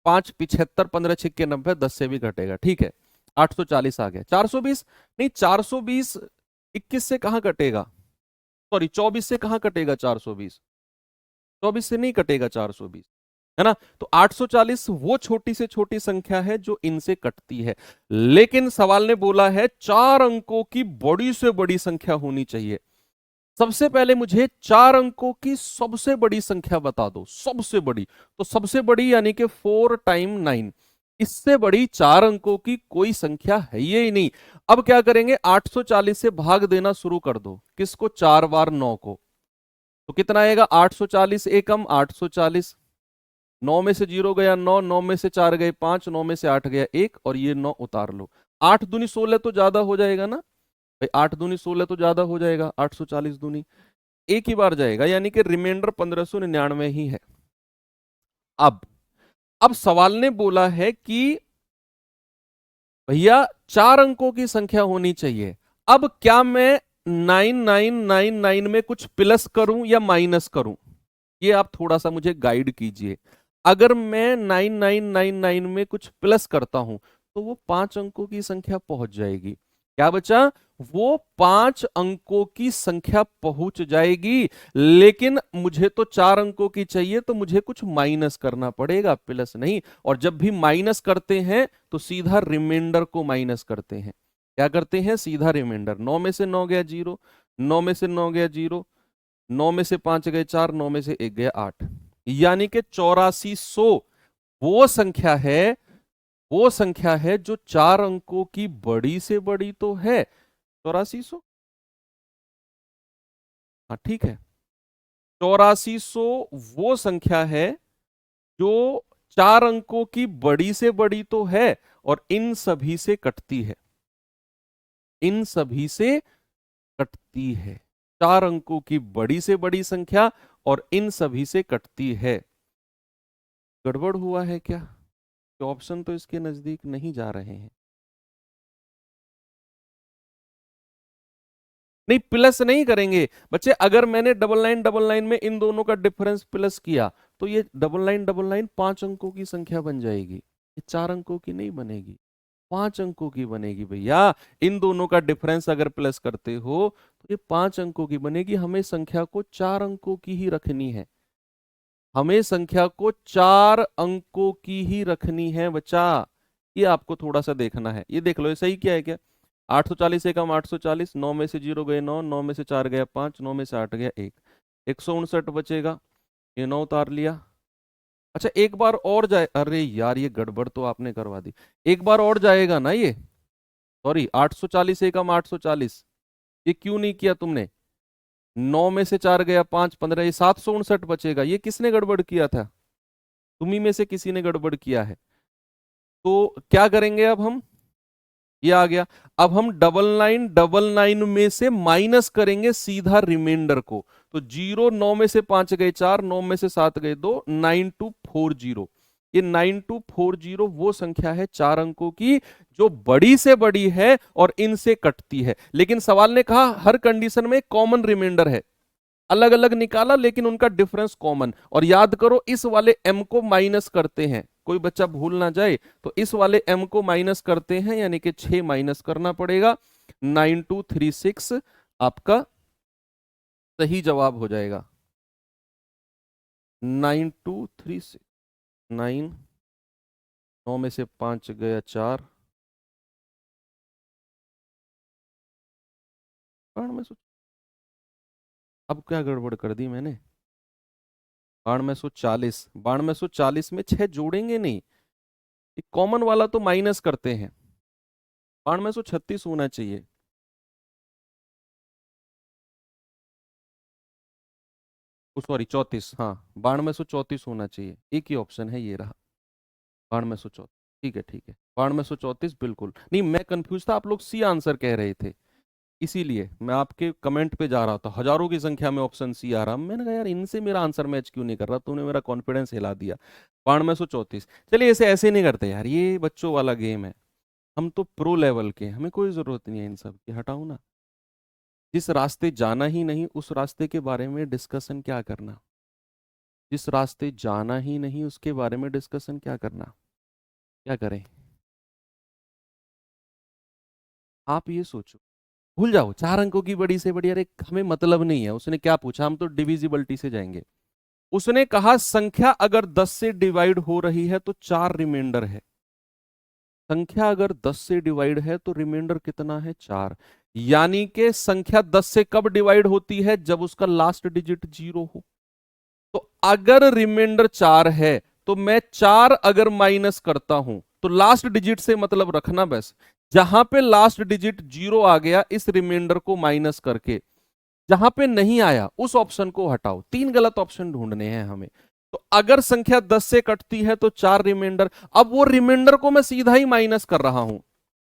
5 75, 15 6 90, 10 से भी घटेगा। ठीक है, 840 आ गया। 420 नहीं, 420 21 से कहां कटेगा? सॉरी, 24 से कहां कटेगा? 420 24 से नहीं कटेगा 420, है ना? तो 840 वो छोटी से छोटी संख्या है जो इनसे कटती है। लेकिन सवाल ने बोला है 4 अंकों की बड़ी से बड़ी संख्या होनी चाहिए। सबसे पहले मुझे 4 अंकों की सबसे बड़ी संख्या बता दो, सबसे बड़ी। तो सबसे बड़ी यानी कि 4 टाइम 9, इससे बड़ी 4 अंकों की कोई संख्या है ही नहीं। अब क्या करेंगे? 840 से भाग देना शुरू कर दो। किसको? 4 बार 9 को। तो कितना आएगा? 840 एकम 840। 9 में से 0 गया 9, 9 में से 4 गए 5, 9 में से 8 गया 1, और ये 9 उतार लो। 8 दूनी 16 तो ज्यादा हो जाएगा ना भाई? 8 दूनी 16 तो ज्यादा हो जाएगा। 840 दूनी एक ही बार जाएगा, यानी कि रिमाइंडर 1599 ही है। अब अब सवाल ने बोला है कि भैया 4 अंकों की संख्या होनी चाहिए। अब क्या मैं 9999 में कुछ प्लस करूं या माइनस करूं? ये आप थोड़ा सा मुझे गाइड कीजिए। अगर मैं 9999 में कुछ प्लस करता हूं तो वो 5 अंकों की संख्या पहुंच जाएगी। क्या बचा? वो 5 अंकों की संख्या पहुंच जाएगी। लेकिन मुझे तो 4 अंकों की चाहिए, तो मुझे कुछ माइनस करना पड़ेगा, प्लस नहीं। और जब भी माइनस करते हैं तो सीधा रिमाइंडर को माइनस करते हैं। क्या करते हैं? सीधा रिमाइंडर। 9 में से 9 गया 0, 9 में से 9 गया 0, 9 में से 5 गए 4, 9 में से 1 गया 8, यानी कि 8400 वो संख्या है, वो संख्या है जो 4 अंकों की बड़ी से बड़ी तो है। 8400, हाँ ठीक है। 8400 वो संख्या है जो 4 अंकों की बड़ी से बड़ी तो है और इन सभी से कटती है, इन सभी से कटती है। 4 अंकों की बड़ी से बड़ी संख्या और इन सभी से कटती है। गड़बड़ हुआ है क्या? ऑप्शन तो इसके नजदीक नहीं जा रहे हैं। नहीं, प्लस नहीं करेंगे बच्चे। अगर मैंने डबल लाइन में इन दोनों का डिफरेंस प्लस किया तो ये डबल लाइन 5 अंकों की संख्या बन जाएगी। ये 4 अंकों की नहीं बनेगी, 5 अंकों की बनेगी भैया। इन दोनों का डिफरेंस अगर प्लस करते हो तो ये 5 अंकों की बनेगी। हमें संख्या को 4 अंकों की ही रखनी है, हमें संख्या को 4 अंकों की ही रखनी है बच्चा। ये आपको थोड़ा सा देखना है। ये देख लो, ये सही क्या है क्या? 840 एकम 840, 9 में से 0 गए 9, 9 में से 4 गया 5, 9 में से 8 गया 1, 159 बचेगा। ये 9 उतार लिया। अच्छा एक बार और जाए, अरे यार ये गड़बड़ तो आपने करवा दी। एक बार और जाएगा ना ये? सॉरी, 840 एकम 840, ये क्यों नहीं किया तुमने? 9 में से 4 गया 5, 15, ये 759 बचेगा। ये किसने गड़बड़ किया था? तुम्ही में से किसी ने गड़बड़ किया है। तो क्या करेंगे अब हम? ये आ गया। अब हम डबल नाइन में से माइनस करेंगे सीधा रिमाइंडर को। तो 0, 9 में से 5 गए 4, 9 में से 7 गए 2, 9240। ये 9240 वो संख्या है 4 अंकों की जो बड़ी से बड़ी है और इनसे कटती है। लेकिन सवाल ने कहा हर कंडीशन में कॉमन रिमाइंडर है। अलग अलग निकाला लेकिन उनका डिफरेंस कॉमन। और याद करो इस वाले m को माइनस करते हैं, कोई बच्चा भूल ना जाए। तो इस वाले m को माइनस करते हैं, यानी कि 6 माइनस करना पड़ेगा। 9236 आपका सही जवाब हो जाएगा। 9236, 9, 9 में से 5 गया 4। में सोच, अब क्या गड़बड़ कर दी मैंने? 9240, 9240 में 6 जोड़ेंगे नहीं, एक कॉमन वाला तो माइनस करते हैं, 9236 होना चाहिए। सॉरी 34, हाँ 9234 होना चाहिए, एक ही ऑप्शन है, ये रहा 9234। ठीक है ठीक है, 9234 बिल्कुल नहीं, मैं कंफ्यूज था, आप लोग सी आंसर कह रहे थे, इसीलिए मैं आपके कमेंट पे जा रहा था, हजारों की संख्या में ऑप्शन सी आ रहा, मैंने कहा यार इनसे मेरा आंसर मैच क्यों नहीं कर रहा, तूने मेरा कॉन्फिडेंस हिला दिया। 9234। चलिए इसे ऐसे नहीं करते यार, ये बच्चों वाला गेम है, हम तो प्रो लेवल के, हमें कोई जरूरत नहीं है इन सब की, हटाओ ना। जिस रास्ते जाना ही नहीं उस रास्ते के बारे में डिस्कशन क्या करना, जिस रास्ते जाना ही नहीं उसके बारे में डिस्कशन क्या करना, क्या करें आप ये सोचो। भूल जाओ, 4 अंकों की बड़ी से बड़ी, अरे हमें मतलब नहीं है उसने क्या पूछा, हम तो डिविजिबिलिटी से जाएंगे। उसने कहा संख्या अगर 10 से डिवाइड हो रही है तो 4 रिमाइंडर है, संख्या अगर 10 से डिवाइड है तो रिमाइंडर कितना है, 4। यानी कि संख्या 10 से कब डिवाइड होती है, जब उसका लास्ट डिजिट 0 हो। तो अगर रिमाइंडर 4 है तो मैं 4 अगर माइनस करता हूं तो लास्ट डिजिट से मतलब रखना, बस जहां पे लास्ट डिजिट 0 आ गया इस रिमाइंडर को माइनस करके, जहां पे नहीं आया उस ऑप्शन को हटाओ। 3 गलत ऑप्शन ढूंढने हैं हमें। तो अगर संख्या 10 से कटती है तो 4 रिमाइंडर, अब वो रिमाइंडर को मैं सीधा ही माइनस कर रहा हूं,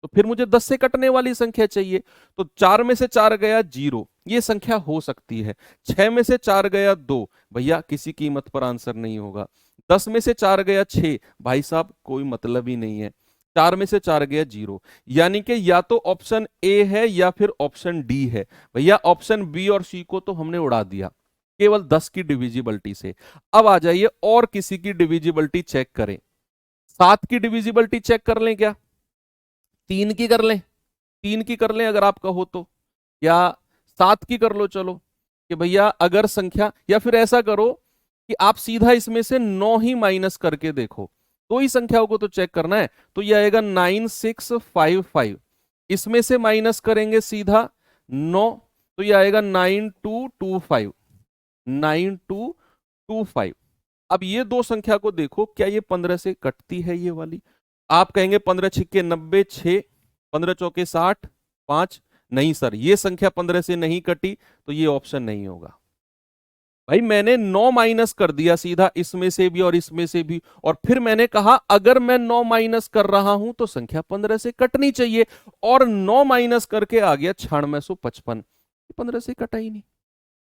तो फिर मुझे 10 से कटने वाली संख्या चाहिए। तो 4 में से 4 गया 0, ये संख्या हो सकती है। 6 में से 4 गया 2, भैया किसी कीमत पर आंसर नहीं होगा। 10 में से 4 गया 6, भाई साहब कोई मतलब ही नहीं है। 4 में से 4 गया 0, यानी कि या तो ऑप्शन ए है या फिर ऑप्शन डी है। भैया ऑप्शन बी और सी को तो हमने उड़ा दिया केवल 10 की डिविजिबिलिटी से। अब आ जाइए और किसी की डिविजिबिलिटी चेक करें। 7 की डिविजिबिलिटी चेक कर लें क्या, 3 की कर लें, 3 की कर लें अगर आपका हो तो, या 7 की कर लो चलो, कि भैया अगर संख्या, या फिर ऐसा करो कि आप सीधा इसमें से 9 ही माइनस करके देखो, दो ही संख्याओं को तो चेक करना है। तो यह आएगा 9655, इसमें से माइनस करेंगे सीधा 9, तो यह आएगा 9225, 9225। अब ये दो संख्या को देखो, क्या ये 15 से कटती है ये वाली? आप कहेंगे 15 छिक्के 90, 6, 15 चौके 60, 5। नहीं सर, ये संख्या 15 से नहीं कटी, तो ये ऑप्शन नहीं होगा। भाई मैंने 9 माइनस कर दिया सीधा इसमें से भी और इसमें से भी, और फिर मैंने कहा अगर मैं 9 माइनस कर रहा हूं तो संख्या 15 से कटनी चाहिए, और 9 माइनस करके आ गया 9655, 15 से कटा ही नहीं।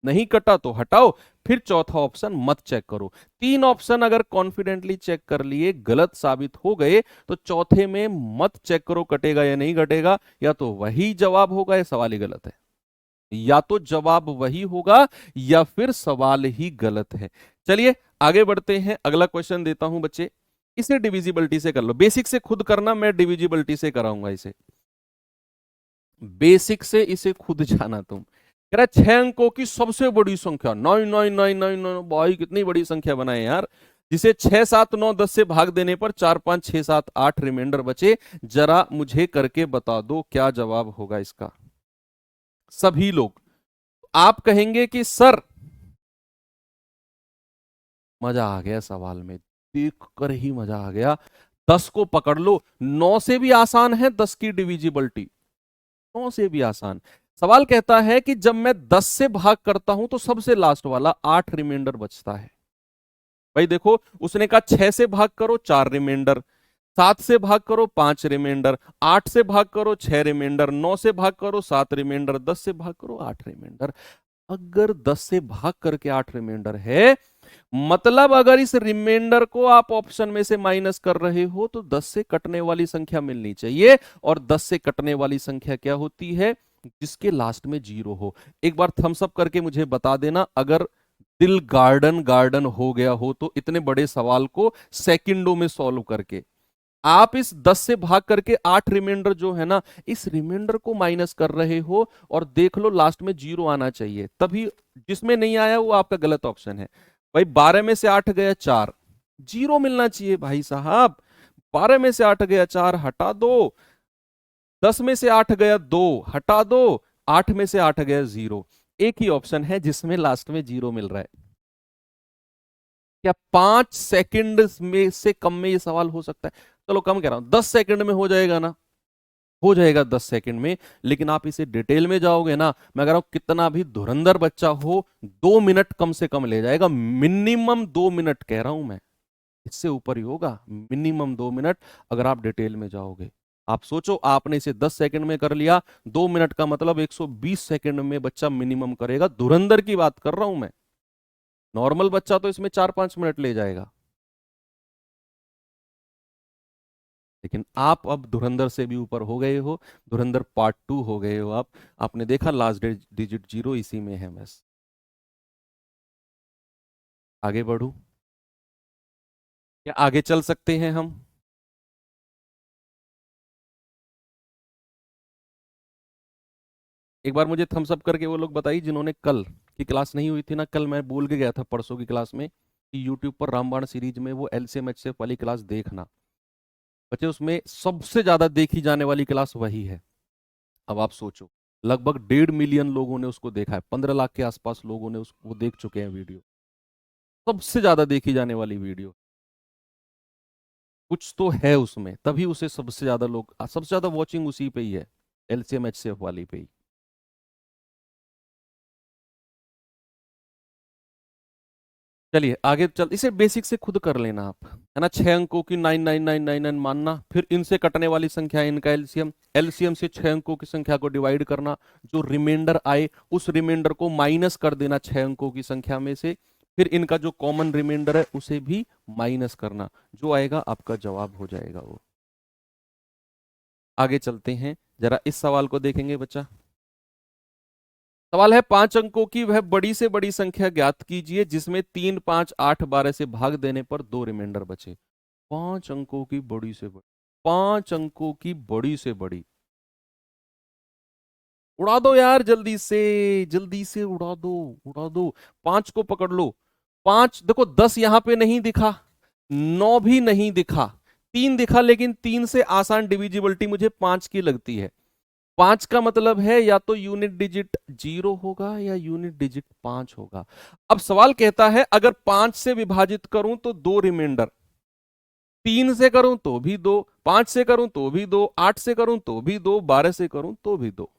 नहीं कटा तो हटाओ, फिर चौथा ऑप्शन मत चेक करो। 3 ऑप्शन अगर कॉन्फिडेंटली चेक कर लिए गलत साबित हो गए तो चौथे में मत चेक करो कटेगा या नहीं कटेगा, या तो वही जवाब होगा या सवाल ही गलत है, या तो जवाब वही होगा या फिर सवाल ही गलत है। चलिए आगे बढ़ते हैं, अगला क्वेश्चन देता हूं बच्चे, इसे डिविजिबिलिटी से कर लो, बेसिक से खुद करना, मैं डिविजिबिलिटी से कराऊंगा इसे, बेसिक से इसे खुद जाना तुम। कह रहा 6 अंकों की सबसे बड़ी संख्या 99999, भाई कितनी बड़ी संख्या बनाए यार, जिसे 6 7 9 10 से भाग देने पर 4 5 6 7 8 रिमाइंडर बचे, जरा मुझे करके बता दो क्या जवाब होगा इसका। सभी लोग, आप कहेंगे कि सर मजा आ गया सवाल में, देख कर ही मजा आ गया, 10 को पकड़ लो, 9 से भी आसान है 10 की डिविजिबिलिटी, 9 से भी आसान। सवाल कहता है कि जब मैं 10 से भाग करता हूं तो सबसे लास्ट वाला 8 रिमाइंडर बचता है। भाई देखो उसने कहा 6 से भाग करो 4 रिमाइंडर, 7 से भाग करो 5 रिमाइंडर, 8 से भाग करो 6 रिमाइंडर, 9 से भाग करो 7 रिमाइंडर, 10 से भाग करो 8 रिमाइंडर। अगर 10 से भाग करके 8 रिमाइंडर है, मतलब अगर इस रिमाइंडर को आप ऑप्शन में से माइनस कर रहे हो तो 10 से कटने वाली संख्या मिलनी चाहिए, और 10 से कटने वाली संख्या क्या होती है, जिसके लास्ट में 0 हो। एक बार थम्स अप करके मुझे बता देना अगर दिल गार्डन गार्डन हो गया हो तो, इतने बड़े सवाल को सेकंडों में सॉल्व करके। आप इस 10 से भाग करके 8 रिमाइंडर जो है ना, इस रिमाइंडर को माइनस कर रहे हो, और देख लो लास्ट में 0 आना चाहिए, तभी, जिसमें नहीं आया वो आपका गलत ऑप्शन है। भाई 12 में से 8 गया 4, 0 मिलना चाहिए भाई साहब, 12 में से 8 गया 4 हटा दो, 10 में से 8 गया 2 हटा दो, 8 में से 8 गया 0, एक ही ऑप्शन है जिसमें लास्ट में 0 मिल रहा है। क्या 5 सेकंड में से कम में ये सवाल हो सकता है? चलो कम कह रहा हूं, 10 सेकंड में हो जाएगा ना, हो जाएगा 10 सेकंड में। लेकिन आप इसे डिटेल में जाओगे ना, मैं कह रहा हूं कितना भी धुरंधर बच्चा हो, 2 मिनट कम से कम ले जाएगा, मिनिमम 2 मिनट कह रहा हूं मैं, इससे ऊपर ही होगा, मिनिमम 2 मिनट अगर आप डिटेल में जाओगे। आप सोचो, आपने इसे 10 सेकंड में कर लिया, 2 मिनट का मतलब 120 सेकंड में बच्चा मिनिमम करेगा, धुरंधर की बात कर रहा हूं मैं। नॉर्मल बच्चा तो इसमें 4-5 मिनट ले जाएगा, लेकिन आप अब धुरंधर से भी ऊपर हो गए हो, धुरंधर पार्ट 2 हो गए हो आप। आपने देखा लास्ट डिजिट 0 इसी में है बस। आगे बढ़ू, क्या आगे चल सकते हैं हम? एक बार मुझे थम्स अप करके वो लोग बताइए जिन्होंने कल की क्लास नहीं हुई थी ना, कल मैं बोल के गया था परसों की क्लास में कि यूट्यूब पर रामबाण सीरीज में वो एलसीएम एचसीएफ वाली क्लास देखना। बच्चे उसमें सबसे ज्यादा देखी जाने वाली क्लास वही है। अब आप सोचो, लगभग 1.5 मिलियन लोगों ने उसको देखा है, 15 लाख के आसपास लोगों ने उसको देख चुके हैं वीडियो, सबसे ज्यादा देखी जाने वाली वीडियो। कुछ तो है उसमें, तभी उसे सबसे ज्यादा लोग, सबसे ज्यादा वॉचिंग उसी पे ही है, एलसीएम एचसीएफ वाली पे ही। चलिए आगे चल, इसे बेसिक से खुद कर लेना आप, है ना। 6 अंकों की 99999 मानना, फिर इनसे कटने वाली संख्या इनका एलसीएम, एलसीएम से 6 अंकों की संख्या को डिवाइड करना, जो रिमाइंडर आए उस रिमाइंडर को माइनस कर देना 6 अंकों की संख्या में से, फिर इनका जो कॉमन रिमाइंडर है उसे भी माइनस करना, जो आएगा आपका जवाब हो जाएगा वो। आगे चलते हैं, जरा इस सवाल को देखेंगे बच्चा। सवाल है, 5 अंकों की वह बड़ी से बड़ी संख्या ज्ञात कीजिए जिसमें 3, 5, 8, 12 से भाग देने पर 2 रिमाइंडर बचे। 5 अंकों की बड़ी से बड़ी, 5 अंकों की बड़ी से बड़ी, उड़ा दो यार जल्दी से, जल्दी से उड़ा दो, उड़ा दो। 5 को पकड़ लो, 5 देखो, 10 यहां पे नहीं दिखा, 9 भी नहीं दिखा, 3 दिखा, लेकिन 3 से आसान डिविजिबिलिटी मुझे 5 की लगती है। 5 का मतलब है या तो यूनिट डिजिट 0 होगा या यूनिट डिजिट 5 होगा। अब सवाल कहता है अगर 5 से विभाजित करूं तो 2 रिमाइंडर, 3 से करूं तो भी 2, 5 से करूं तो भी 2, 8 से करूं तो भी 2, 12 से करूं तो भी 2।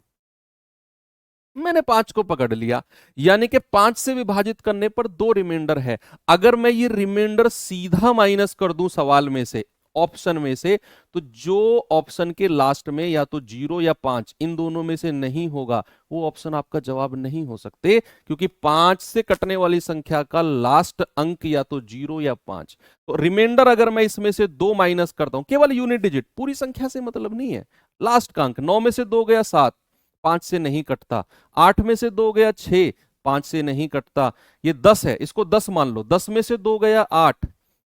मैंने 5 को पकड़ लिया, यानी कि 5 से विभाजित करने पर 2 रिमाइंडर है। अगर मैं ये रिमाइंडर सीधा माइनस कर दूं सवाल में से, ऑप्शन में से, तो जो ऑप्शन के लास्ट में या तो 0 या 5 इन दोनों में से नहीं होगा, वो ऑप्शन आपका जवाब नहीं हो सकते, क्योंकि 5 से कटने वाली संख्या का लास्ट अंक या तो 0 या 5। तो रिमाइंडर अगर मैं इसमें से 2 माइनस करता हूं, केवल यूनिट डिजिट, पूरी संख्या से मतलब नहीं है, लास्ट का अंक, 9 में से 2 गया 7, 5 से नहीं कटता, 8 में से 2 गया 6, 5 से नहीं कटता, ये 10 है, इसको 10 मान लो, 10 में से 2 गया 8,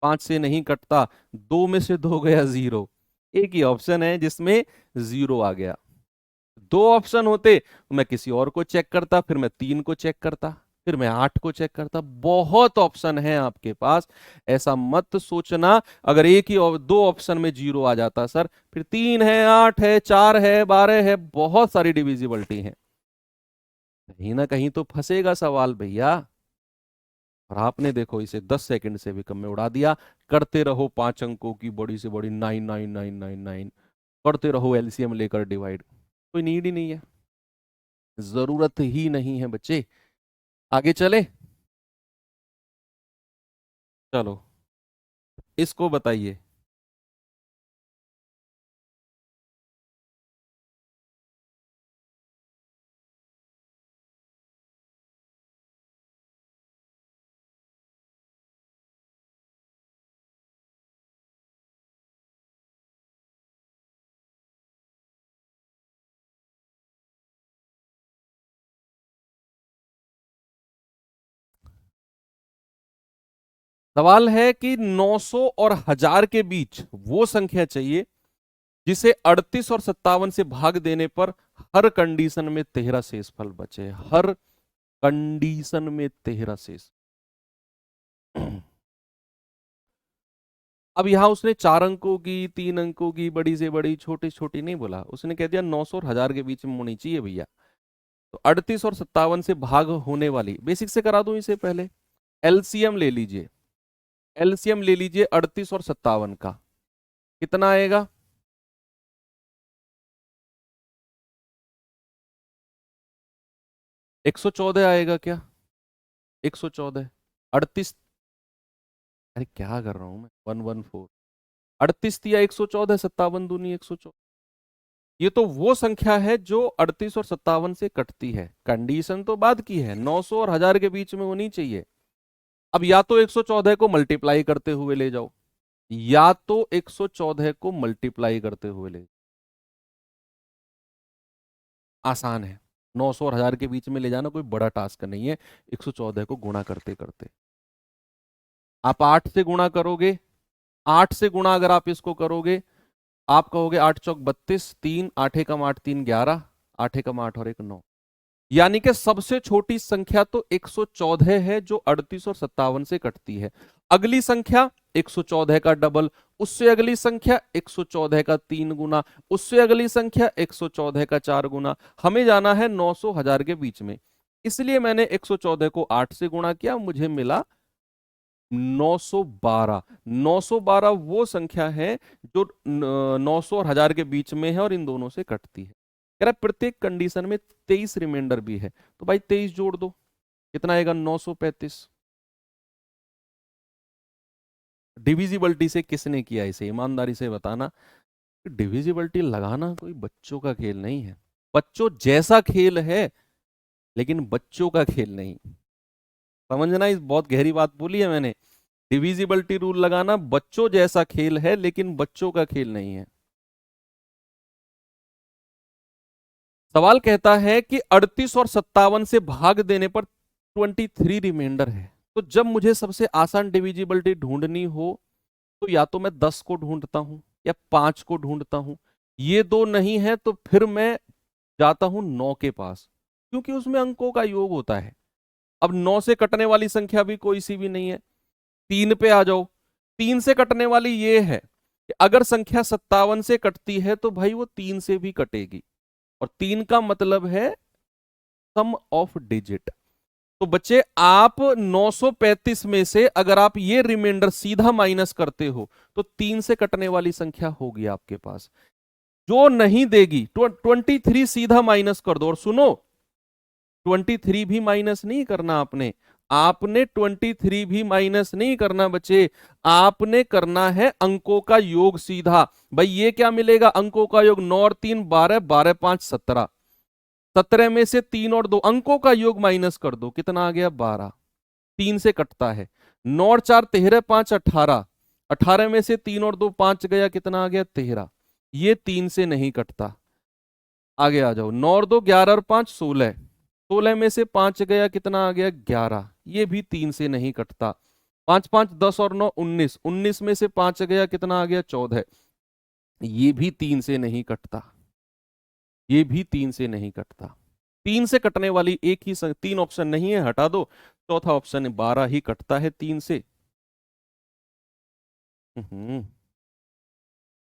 5 से नहीं कटता, 2 में से 2 गया 0। एक ही ऑप्शन है जिसमें 0 आ गया। दो ऑप्शन होते तो मैं किसी और को चेक करता, फिर मैं 3 को चेक करता, फिर मैं 8 को चेक करता, बहुत ऑप्शन है आपके पास। ऐसा मत सोचना अगर एक ही दो ऑप्शन में 0 आ जाता सर, फिर 3 है, 8 है, 4 है, 12 है, बहुत सारी डिविजिबिलिटी है, कहीं ना कहीं तो फंसेगा सवाल भैया। और आपने देखो इसे 10 सेकंड से भी कम में उड़ा दिया। करते रहो 5 अंकों की बड़ी से बड़ी 99999, करते रहो एलसीएम लेकर डिवाइड, कोई नीड ही नहीं है, जरूरत ही नहीं है बच्चे। आगे चले, चलो इसको बताइए। सवाल है कि 900 और 1000 के बीच वो संख्या चाहिए जिसे 38 और 57 से भाग देने पर हर कंडीशन में 13 शेषफल बचे, हर कंडीशन में 13 शेष। अब यहां उसने 4 अंकों की, 3 अंकों की, बड़ी से बड़ी, छोटी छोटी नहीं बोला, उसने कह दिया 900 और 1000 के बीच में होनी चाहिए भैया। तो 38 और 57 से भाग होने वाली, बेसिक से करा दूं इसे पहले, एलसीएम ले लीजिए, एलसीएम ले लीजिए 38 और 57 का, कितना आएगा? 114 आएगा क्या? 114, 38, अरे क्या कर रहा हूं मैं, 114, 38 या 114, 57 दूनी 114। ये तो वो संख्या है जो 38 और 57 से कटती है। कंडीशन तो बाद की है, 900 और 1000 के बीच में होनी चाहिए। अब या तो 114 को मल्टीप्लाई करते हुए ले जाओ, या तो 114 को मल्टीप्लाई करते हुए ले, आसान है। 900 और 1000 के बीच में ले जाना कोई बड़ा टास्क नहीं है, 114 को गुणा करते करते। आप 8 से गुणा करोगे, 8 से गुणा अगर आप इसको करोगे, आप कहोगे 8 चौक 32, 3 8 एकम 8 3 11, 8 एकम 8 और 1 9। यानी कि सबसे छोटी संख्या तो 114 है जो 38 और 57 से कटती है। अगली संख्या 114 का डबल, उससे अगली संख्या 114 का 3 गुना, उससे अगली संख्या 114 का 4 गुना। हमें जाना है 900 1000 के बीच में, इसलिए मैंने 114 को 8 से गुणा किया, मुझे मिला 912। 912 वो संख्या है जो 900 और 1000 के बीच में है और इन दोनों से कटती है। कह रहा है प्रत्येक कंडीशन में 23 रिमाइंडर भी है, तो भाई 23 जोड़ दो, कितना आएगा? 935। डिविजिबिलिटी से किसने किया इसे, ईमानदारी से बताना। डिविजिबिलिटी लगाना कोई बच्चों का खेल नहीं है, बच्चों जैसा खेल है लेकिन बच्चों का खेल नहीं। समझना, इस बहुत गहरी बात बोली है मैंने। डिविजिबिलिटी रूल लगाना बच्चों जैसा खेल है लेकिन बच्चों का खेल नहीं है। सवाल कहता है कि 38 और 57 से भाग देने पर 23 रिमाइंडर है, तो जब मुझे सबसे आसान डिविजिबिलिटी ढूंढनी हो तो या तो मैं 10 को ढूंढता हूं या 5 को ढूंढता हूं। ये दो नहीं है तो फिर मैं जाता हूं 9 के पास, क्योंकि उसमें अंकों का योग होता है। अब 9 से कटने वाली संख्या भी कोई सी भी नहीं है। 3 पे आ जाओ, 3 से कटने वाली ये है कि अगर संख्या 57 से कटती है तो भाई वो 3 से भी कटेगी, और 3 का मतलब है सम ऑफ डिजिट। तो बच्चे आप 935 में से अगर आप ये रिमाइंडर सीधा माइनस करते हो तो 3 से कटने वाली संख्या होगी आपके पास, जो नहीं देगी। 23 सीधा माइनस कर दो, और सुनो 23 भी माइनस नहीं करना आपने, आपने 23 भी माइनस नहीं करना बच्चे, आपने करना है अंकों का योग सीधा। भाई ये क्या मिलेगा? अंकों का योग 9 और 3 12, 12 5 17, 17 में से 3 और 2 अंकों का योग माइनस कर दो, कितना आ गया? 12। 3 से कटता है। 9 और 4 13, 5 18, 18 में से 3 और 2 5 गया, कितना आ गया? 13। ये 3 से नहीं कटता। आगे आ जाओ, 9 और 2 11 और 5 16, 16 में से 5 गया, कितना आ गया? 11। ये भी 3 से नहीं कटता। 5 5 10 और 9 19, 19 में से 5 गया, कितना आ गया? 14। ये भी 3 से नहीं कटता, ये भी 3 से नहीं कटता। 3 से कटने वाली एक ही 3 ऑप्शन नहीं है, हटा दो। चौथा ऑप्शन है 12 ही कटता है 3 से।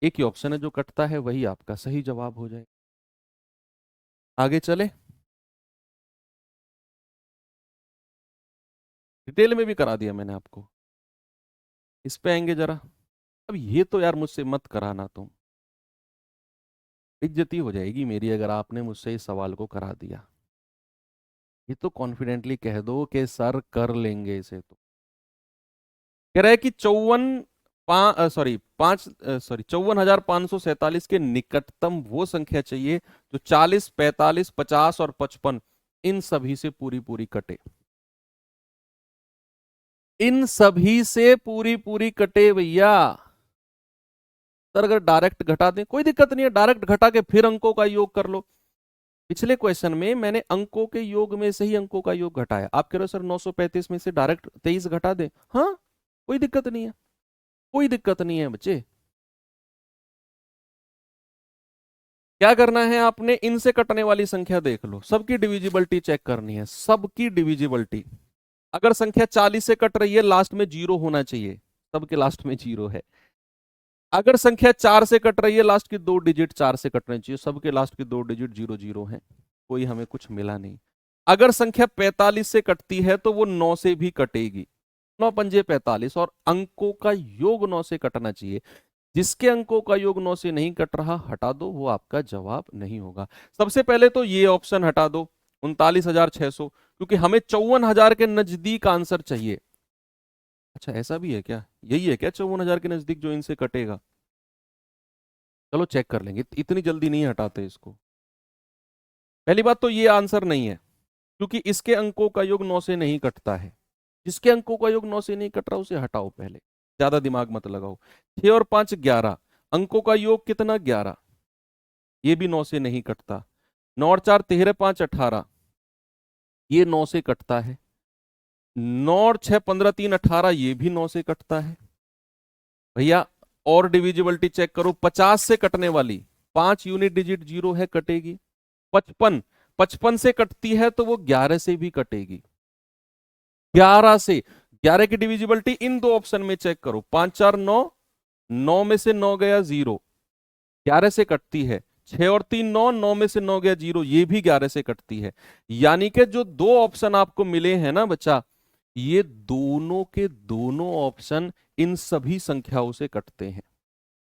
एक ही ऑप्शन है जो कटता है, वही आपका सही जवाब हो जाए। आगे चले, डिटेल में भी करा दिया मैंने आपको। इस पे आएंगे जरा। अब ये तो यार मुझसे मत कराना तुम, इज्जती हो जाएगी मेरी अगर आपने मुझसे इस सवाल को करा दिया। ये तो कॉन्फिडेंटली कह दो कि सर कर लेंगे इसे। तो कह रहा है कि 54,547 के निकटतम वो संख्या चाहिए जो 40 45 50 और 55 इन सभी से पूरी पूरी कटे। इन सभी से पूरी पूरी कटे भैया। सर अगर डायरेक्ट घटा दें कोई दिक्कत नहीं है, डायरेक्ट घटा के फिर अंकों का योग कर लो। पिछले क्वेश्चन में मैंने अंकों के योग में से ही अंकों का योग घटाया। आप कह रहे हो सर 935 में से डायरेक्ट 23 घटा दें, हाँ कोई दिक्कत नहीं है, कोई दिक्कत नहीं है बच्चे। क्या करना है आपने? इनसे कटने वाली संख्या देख लो, सबकी डिविजिबिलिटी चेक करनी है, सबकी डिविजिबिलिटी। अगर संख्या 40 से कट रही है लास्ट में जीरो होना चाहिए, सबके लास्ट में जीरो है। अगर संख्या 4 से कट रही है लास्ट की 2 डिजिट 4 से कटने चाहिए, सबके लास्ट की 2 डिजिट 0 0 है, कोई हमें कुछ मिला नहीं। अगर संख्या 45 से कटती है तो वो 9 से भी कटेगी, 9 पंजे 45, और अंकों का योग 9 से कटना चाहिए। जिसके अंकों का योग 9 से नहीं कट रहा हटा दो, वो आपका जवाब नहीं होगा। सबसे पहले तो ये ऑप्शन हटा दो 39,600, क्योंकि हमें 54,000 के नजदीक आंसर चाहिए। अच्छा ऐसा भी है क्या, यही है क्या 54,000 के नजदीक जो इनसे कटेगा? चलो चेक कर लेंगे, इतनी जल्दी नहीं हटाते इसको। पहली बात तो ये आंसर नहीं है, क्योंकि इसके अंकों का योग 9 से नहीं कटता है। जिसके अंकों का योग 9 से नहीं कट रहा उसे हटाओ पहले, ज्यादा दिमाग मत लगाओ। 6 और 5 11, अंकों का योग कितना 11, ये भी 9 से नहीं कटता। 9 और 4 13, 5 18, ये 9 से कटता है। 9 और 6 15, 3 18, ये भी 9 से कटता है। भैया और डिविजिबिलिटी चेक करो, 50 से कटने वाली 5 यूनिट डिजिट जीरो है, कटेगी। 55, 55 से कटती है तो वो 11 से भी कटेगी। 11 से, 11 की डिविजिबिलिटी इन दो ऑप्शन में चेक करो, 5 4 9, 9 में से 9 गया 0, 11 से कटती है। 6 और 3 9, 9 में से 9 गया 0, ये भी 11 से कटती है। यानी कि जो दो ऑप्शन आपको मिले हैं ना बच्चा, ये दोनों के दोनों ऑप्शन इन सभी संख्याओं से कटते हैं,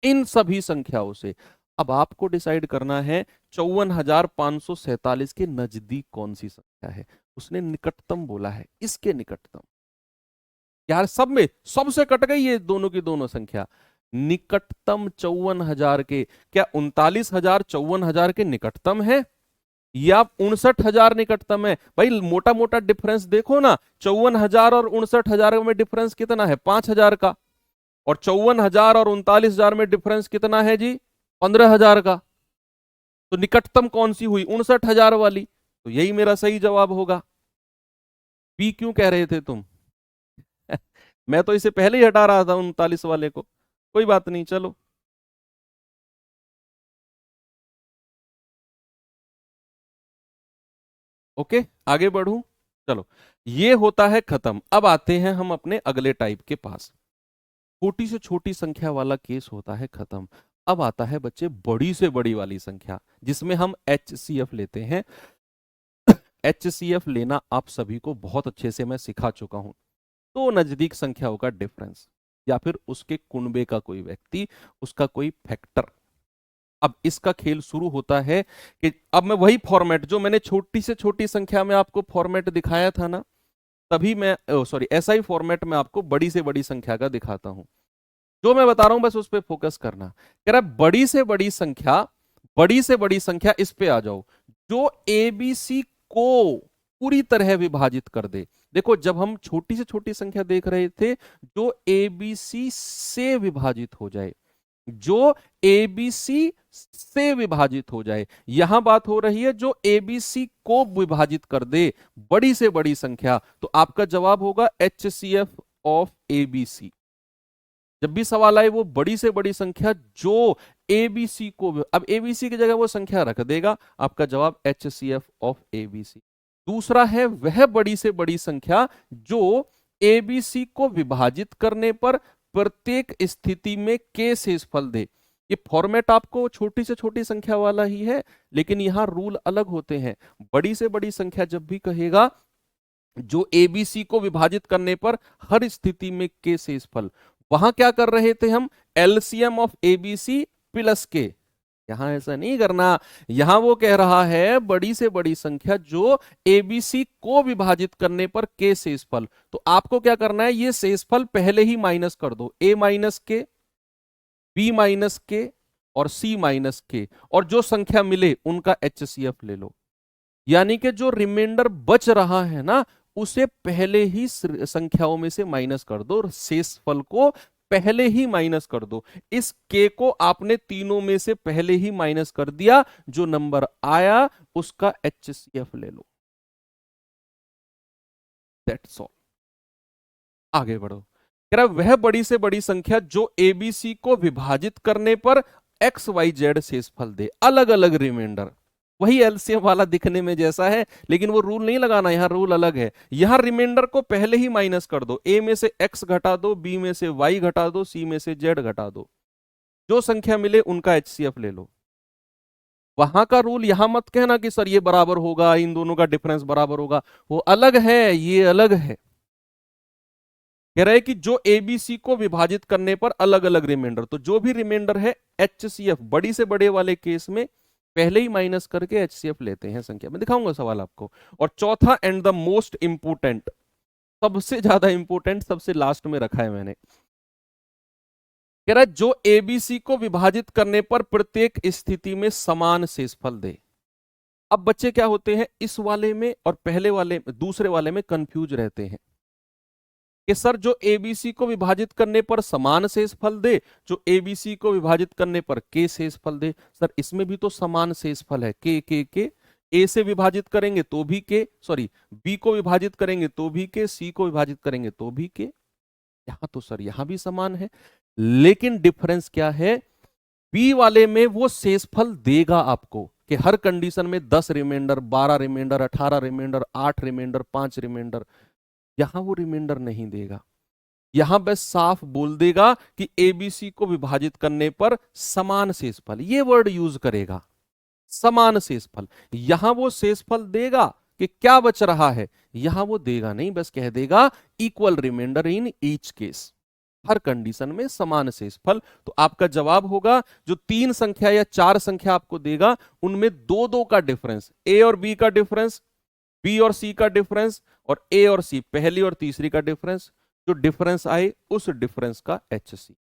इन सभी संख्याओं से। अब आपको डिसाइड करना है 54,547 के नजदीक कौन सी संख्या है। उसने निकटतम बोला है, इसके निकटतम। यार सब में सबसे कट गई ये दोनों की दोनों संख्या। निकटतम 54,000 के, क्या 39,000 54,000 के निकटतम है या 59,000 निकटतम है? भाई मोटा मोटा डिफरेंस देखो ना, 54,000 और 59,000 में डिफरेंस कितना है? 5,000 का। और 54,000 और 39,000 में डिफरेंस कितना है जी? 15,000 का। तो निकटतम कौन सी हुई? 59,000 वाली। तो यही मेरा सही जवाब होगा। बी क्यों कह रहे थे तुम? मैं तो इसे पहले ही हटा रहा था 39 वाले को। कोई बात नहीं, चलो। ओके आगे बढ़ूं, चलो। ये होता है खत्म। अब आते हैं हम अपने अगले टाइप के पास। छोटी से छोटी संख्या वाला केस होता है खत्म। अब आता है बच्चे बड़ी से बड़ी वाली संख्या, जिसमें हम HCF लेते हैं। HCF लेना आप सभी को बहुत अच्छे से मैं सिखा चुका हूं। तो नजदीक संख्याओं का डिफरेंस या फिर उसके कुनबे का कोई व्यक्ति, उसका कोई फैक्टर। अब इसका खेल शुरू होता है कि अब मैं वही फॉर्मेट जो मैंने छोटी से छोटी संख्या में आपको फॉर्मेट दिखाया था ना, तभी मैं सॉरी ऐसा ही फॉर्मेट में आपको बड़ी से बड़ी संख्या का दिखाता हूं। जो मैं बता रहा हूं बस उस पर फोकस करना। कह रहा है बड़ी से बड़ी संख्या, बड़ी से बड़ी संख्या, इस पे आ जाओ, जो ABC को पूरी तरह विभाजित कर दे। देखो जब हम छोटी से छोटी संख्या देख रहे थे, जो ABC से विभाजित हो जाए, जो ABC से विभाजित हो जाए। यहां बात हो रही है जो ABC को विभाजित कर दे, बड़ी से बड़ी संख्या। तो आपका जवाब होगा HCF ऑफ ABC। जब भी सवाल आए वो बड़ी से बड़ी संख्या जो ABC को, अब ABC की जगह वो संख्या रख देगा, आपका जवाब HCF ऑफ ABC। दूसरा है वह बड़ी से बड़ी संख्या जो ABC को विभाजित करने पर प्रत्येक स्थिति में K शेषफल दे। ये फॉर्मेट आपको छोटी से छोटी संख्या वाला ही है, लेकिन यहां रूल अलग होते हैं। बड़ी से बड़ी संख्या जब भी कहेगा, जो ABC को विभाजित करने पर हर स्थिति में K शेषफल। वहां क्या कर रहे थे हम? LCM of ABC plus K। यहां ऐसा नहीं करना। यहां वो कह रहा है बड़ी से बड़ी संख्या जो ABC को विभाजित करने पर K शेषफल। तो आपको क्या करना है? ये शेषफल पहले ही माइनस कर दो, A minus K, B minus K और C माइनस K, और जो संख्या मिले उनका HCF ले लो। यानी कि जो रिमाइंडर बच रहा है ना, उसे पहले ही संख्याओं में से माइनस कर दो, शेषफल को पहले ही माइनस कर दो। इस के को आपने तीनों में से पहले ही माइनस कर दिया, जो नंबर आया उसका HCF ले लो। That's all. आगे बढ़ो। कह रहा वह बड़ी से बड़ी संख्या जो ABC को विभाजित करने पर XYZ शेषफल दे, अलग अलग रिमाइंडर। वही एलसीएम वाला दिखने में जैसा है, लेकिन वो रूल नहीं लगाना, यहां रूल अलग है। यहां रिमाइंडर को पहले ही माइनस कर दो, ए में से एक्स घटा दो, बी में से वाई घटा दो, सी में से जेड घटा दो, जो संख्या मिले उनका एचसीएफ ले लो। वहां का रूल यहां मत कहना कि सर ये बराबर होगा, इन दोनों का डिफरेंस बराबर होगा। वो अलग है, ये अलग है। कह रहा है कि जो एबीसी को विभाजित करने पर अलग अलग रिमाइंडर, तो जो भी रिमाइंडर है एचसीएफ बड़ी से बड़े वाले केस में पहले ही माइनस करके एचसीएफ लेते हैं संख्या। मैं दिखाऊंगा सवाल आपको। और चौथा एंड द मोस्ट इंपोर्टेंट, सबसे ज्यादा इंपोर्टेंट सबसे लास्ट में रखा है मैंने, कह रहा है जो एबीसी को विभाजित करने पर प्रत्येक स्थिति में समान शेषफल दे। अब बच्चे क्या होते हैं, इस वाले में और पहले वाले दूसरे वाले में कंफ्यूज रहते हैं कि सर जो एबीसी को विभाजित करने पर समान शेषफल दे, जो एबीसी को विभाजित करने पर के शेषफल दे। सर इसमें भी तो समान शेषफल है, के ए से विभाजित करेंगे तो भी के, सॉरी बी को विभाजित करेंगे तो भी के, सी को विभाजित करेंगे तो भी के। यहां तो सर यहां भी समान है, लेकिन डिफरेंस क्या है, बी वाले में वो शेषफल देगा आपको कि हर कंडीशन में 10 remainder, 12 remainder, 18 remainder, 8 remainder, 5 remainder. यहां वो रिमाइंडर नहीं देगा, यहां बस साफ बोल देगा कि एबीसी को विभाजित करने पर समान शेषफल, ये वर्ड यूज करेगा, समान शेषफल। यहां वो शेषफल देगा कि क्या बच रहा है, यहां वो देगा नहीं, बस कह देगा equal remainder in each case, हर कंडीशन में समान शेषफल। तो आपका जवाब होगा जो 3 संख्या या 4 संख्या आपको देगा उनमें 2-2 का डिफरेंस, ए और बी का डिफरेंस, बी और सी का डिफरेंस, और ए और सी पहली और तीसरी का डिफरेंस, जो डिफरेंस आए उस डिफरेंस का एचसी।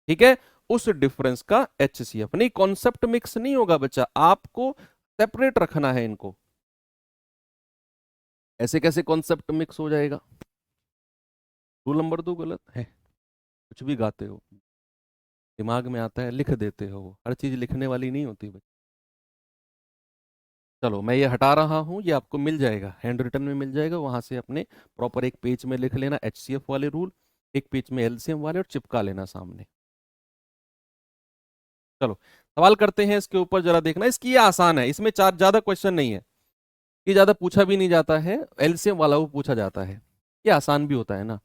ठीक है, उस डिफरेंस का एचसीएफ। नहीं, कॉन्सेप्ट मिक्स नहीं होगा बच्चा, आपको सेपरेट रखना है इनको। ऐसे कैसे कॉन्सेप्ट मिक्स हो जाएगा, रूल नंबर 2 गलत है। कुछ भी गाते हो, दिमाग में आता है लिख देते हो, हर चीज लिखने वाली नहीं होती बच्चा। चलो मैं ये हटा रहा हूं, ये आपको मिल जाएगा, हैंड रिटन में मिल जाएगा, वहां से अपने प्रॉपर एक पेज में लिख लेना एचसीएफ वाले रूल, एक पेज में एलसीएम वाले, और चिपका लेना सामने। चलो सवाल करते हैं इसके ऊपर, जरा देखना। इसकी ये आसान है, इसमें चार ज्यादा क्वेश्चन नहीं है, ये ज्यादा पूछा भी नहीं जाता है, एलसीएम वाला वो पूछा जाता है, ये आसान भी होता है ना।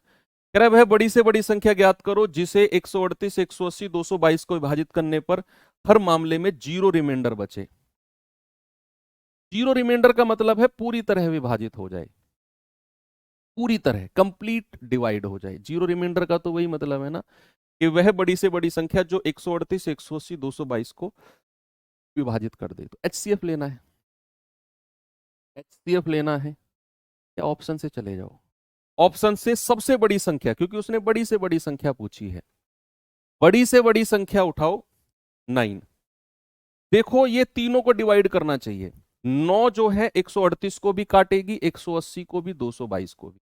कह रहा है बड़ी से बड़ी संख्या ज्ञात करो जिसे 138, 180, 222 को विभाजित करने पर हर मामले में 0 रिमाइंडर बचे। 0 रिमाइंडर का मतलब है पूरी तरह विभाजित हो जाए, पूरी तरह कंप्लीट डिवाइड हो जाए। 0 रिमाइंडर का तो वही मतलब है ना कि वह बड़ी से बड़ी संख्या जो 138, 180, 222 को विभाजित कर दे। तो एचसीएफ लेना है, एचसीएफ लेना है, या ऑप्शन से चले जाओ। ऑप्शन से सबसे बड़ी संख्या, क्योंकि उसने बड़ी से बड़ी संख्या पूछी है, बड़ी से बड़ी संख्या उठाओ 9। देखो ये तीनों को डिवाइड करना चाहिए, 9 जो है 138 को भी काटेगी, 180 को भी, 222 को भी,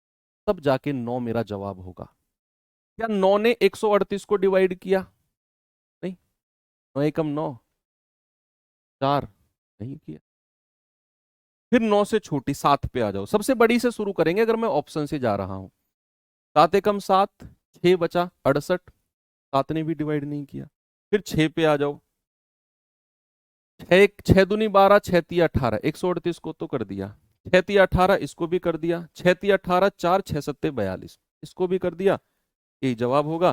तब जाके 9 मेरा जवाब होगा। क्या 9 ने 138 को डिवाइड किया? नहीं, 9 एकम 9, 4 नहीं किया। फिर 9 से छोटी 7 पे आ जाओ, सबसे बड़ी से शुरू करेंगे अगर मैं ऑप्शन से जा रहा हूं। 7 एकम 7, 6 बचा 68, 7 ने भी डिवाइड नहीं किया। फिर 6 पे आ जाओ, 6 दूनी 12, 6 तिया 18, 138 को तो कर दिया, 6 तिया 18 इसको भी कर दिया, 6 तिया 18, 4 6 सत्ते 42 इसको भी कर दिया। यही जवाब होगा।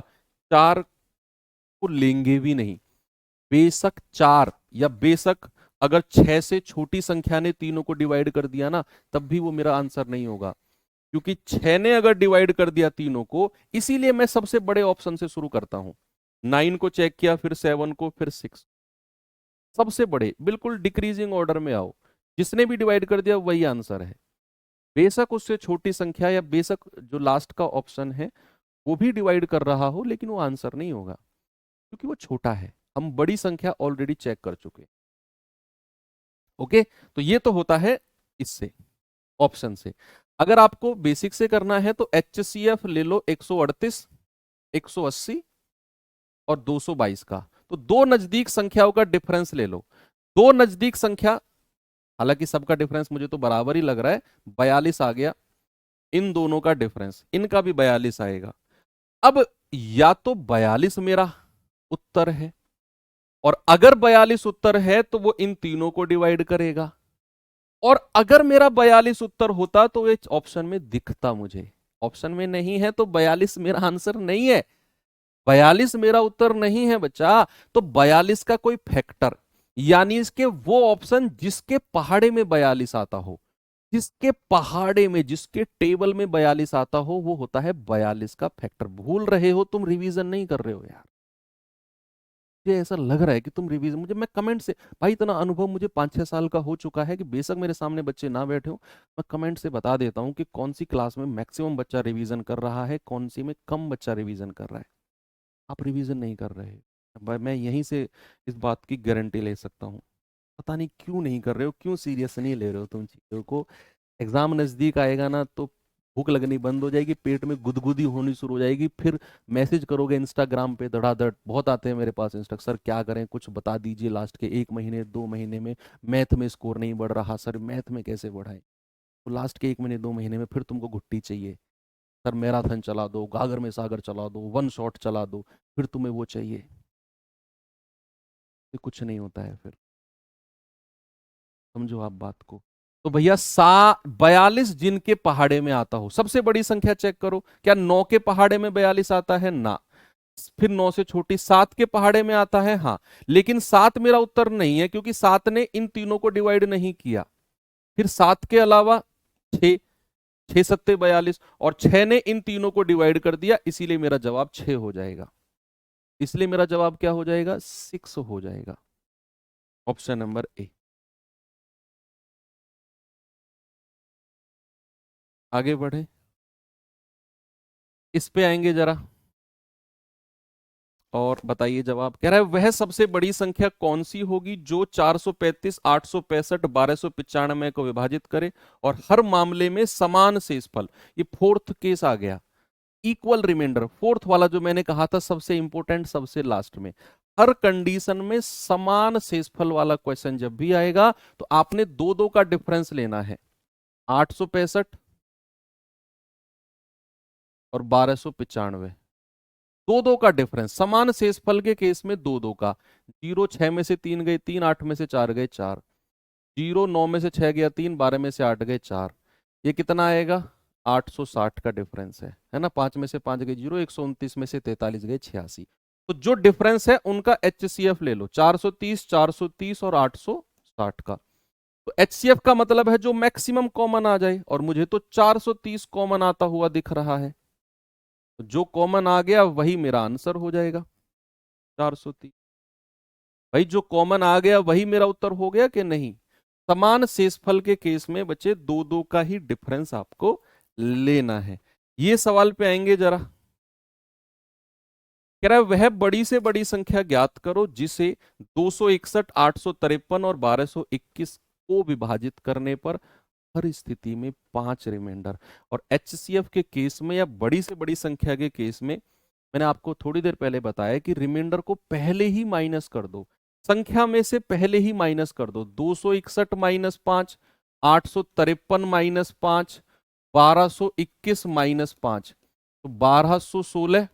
4 को लेंगे भी नहीं, बेशक 4 या बेशक अगर 6 से छोटी संख्या ने तीनों को डिवाइड कर दिया ना, तब भी वो मेरा आंसर नहीं होगा, क्योंकि 6 ने अगर डिवाइड कर दिया तीनों को, इसीलिए मैं सबसे बड़े ऑप्शन से शुरू करता हूं। 9 को चेक किया, फिर 7 को, फिर 6, सबसे बड़े बिल्कुल डिक्रीजिंग ऑर्डर में आओ, जिसने भी डिवाइड कर दिया वही आंसर है। बेशक उससे छोटी संख्या या बेशक जो लास्ट का ऑप्शन है वो भी डिवाइड कर रहा हो, लेकिन वो आंसर नहीं होगा क्योंकि वो छोटा है, हम बड़ी संख्या ऑलरेडी चेक कर चुके। ओके, तो ये तो होता है इससे, ऑप्शन से। अगर आपको बेसिक से करना है तो एचसीएफ ले लो 138, 180 और 222 का, तो 2 नजदीक संख्याओं का डिफरेंस ले लो। 2 नजदीक संख्या, हालांकि सबका डिफरेंस मुझे तो बराबर ही लग रहा है, 42 आ गया, इन दोनों का डिफरेंस, इनका भी 42 आएगा। अब या तो 42 मेरा उत्तर है, और अगर 42 उत्तर है तो वो इन तीनों को डिवाइड करेगा, और अगर मेरा 42 उत्तर होता तो ये ऑप्शन में दिखता मुझे, ऑप्शन में नहीं है तो 42 मेरा आंसर नहीं है, 42 मेरा उत्तर नहीं है बच्चा। तो 42 का कोई फैक्टर, यानी इसके वो ऑप्शन जिसके पहाड़े में 42 आता हो, जिसके पहाड़े में, जिसके टेबल में 42 आता हो, वो होता है 42 का फैक्टर। भूल रहे हो, तुम रिवीजन नहीं कर रहे हो यार। मुझे ऐसा लग रहा है कि तुम रिवीजन, मुझे, मैं कमेंट से, भाई इतना अनुभव मुझे 5-6 साल का हो चुका है कि बेशक मेरे सामने बच्चे ना बैठे हो, मैं कमेंट से बता देता हूँ कि कौन सी क्लास में मैक्सिमम बच्चा रिवीजन कर रहा है, कौन सी में कम बच्चा रिवीजन कर रहा है। आप रिवीजन नहीं कर रहे। मैं यहीं से इस बात की गारंटी ले सकता हूँ। पता नहीं क्यों नहीं कर रहे हो, क्यों सीरियस नहीं ले रहे हो तुम चीजों को। एग्जाम नजदीक आएगा ना तो भूख लगनी बंद हो जाएगी, पेट में गुदगुदी होनी शुरू हो जाएगी, फिर मैसेज करोगे इंस्टाग्राम पे धड़ाधड़, बहुत आते हैं मेरे पास इंस्टा, सर क्या करें, कुछ बता दीजिए, लास्ट के 1 महीने 2 महीने में मैथ में स्कोर नहीं बढ़ रहा सर, मैथ में कैसे बढ़ाएं। तो लास्ट के 1 महीने 2 महीने में फिर तुमको घुट्टी चाहिए, सर मैराथन चला दो, गागर में सागर चला दो, वन शॉट चला दो, फिर तुम्हें वो चाहिए। ये कुछ नहीं होता है फिर, समझो आप बात को। तो भैया 42 जिनके पहाड़े में आता हो, सबसे बड़ी संख्या चेक करो, क्या 9 के पहाड़े में 42 आता है? ना। फिर 9 से छोटी 7 के पहाड़े में आता है? हाँ। लेकिन 7 मेरा उत्तर नहीं है, क्योंकि 7 ने इन तीनों को डिवाइड नहीं किया। फिर 7 के अलावा 6, 6 सत्ते 42, और 6 ने इन तीनों को डिवाइड कर दिया, इसीलिए मेरा जवाब 6 हो जाएगा। इसलिए मेरा जवाब क्या हो जाएगा? 6 हो जाएगा, ऑप्शन नंबर ए। आगे बढ़े, इस पे आएंगे जरा, और बताइए जवाब। कह रहा है वह सबसे बड़ी संख्या कौन सी होगी जो 435, 865, 1295 को विभाजित करे और हर मामले में समान शेषफल। ये फोर्थ केस आ गया, इक्वल रिमाइंडर। फोर्थ वाला जो मैंने कहा था सबसे इंपॉर्टेंट, सबसे लास्ट में, हर कंडीशन में समान शेषफल वाला क्वेश्चन जब भी आएगा तो आपने दो दो का डिफरेंस लेना है। 865 और 1295, दो दो का डिफरेंस, समान शेषफल के केस में दो दो का। 0 6 में से 3 गए 3, 8 में से 4 गए 4, 0 9 में से 6 गया 3, 12 में से 8 गए 4, ये कितना आएगा? 860 का डिफरेंस है ना। 5 में से 5 गए 0, 129 में से 43 गए 86। तो जो डिफरेंस है उनका एचसीएफ ले लो, 430, 430 और 860 का। तो एचसीएफ का मतलब है जो मैक्सिमम कॉमन आ जाए, और मुझे तो 430 कॉमन आता हुआ दिख रहा है, तो जो कॉमन आ गया वही मेरा आंसर हो जाएगा, 430। भाई जो कॉमन आ गया वही मेरा उत्तर हो गया कि नहीं? समान शेषफल के केस में बच्चे दो दो का ही डिफरेंस आपको लेना है। ये सवाल पे आएंगे जरा। कह रहा है वह बड़ी से बड़ी संख्या ज्ञात करो जिसे 261, 853 और 1221 को विभाजित करने पर हर स्थिति में 5 रिमाइंडर। और एचसीएफ के केस में या बड़ी से बड़ी संख्या के केस में मैंने आपको थोड़ी देर पहले बताया कि रिमाइंडर को पहले ही माइनस कर दो, संख्या में से पहले ही माइनस कर दो। 261 माइनस 5, 853 माइनस 5, 1221 माइनस 5, तो 1216,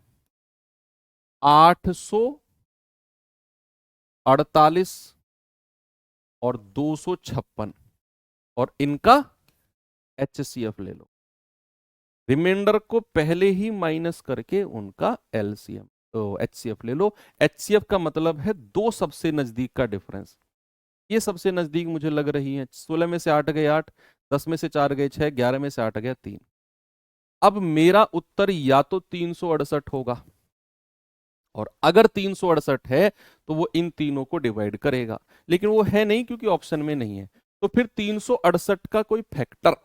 848 और 256, और इनका एचसीएफ ले लो। रिमाइंडर को पहले ही माइनस करके उनका एलसीएम, तो एचसीएफ ले लो। एचसीएफ का मतलब है दो सबसे नजदीक का डिफरेंस। ये सबसे नजदीक मुझे लग रही है, 16 में से 8 गए 8, 10 में से 4 गए 6, 11 में से 8 गया 3। अब मेरा उत्तर या तो 368 होगा, और अगर 368 है तो वो इन तीनों को डिवाइड करेगा, लेकिन वो है नहीं क्योंकि ऑप्शन में नहीं है। तो फिर 368 का कोई फैक्टर,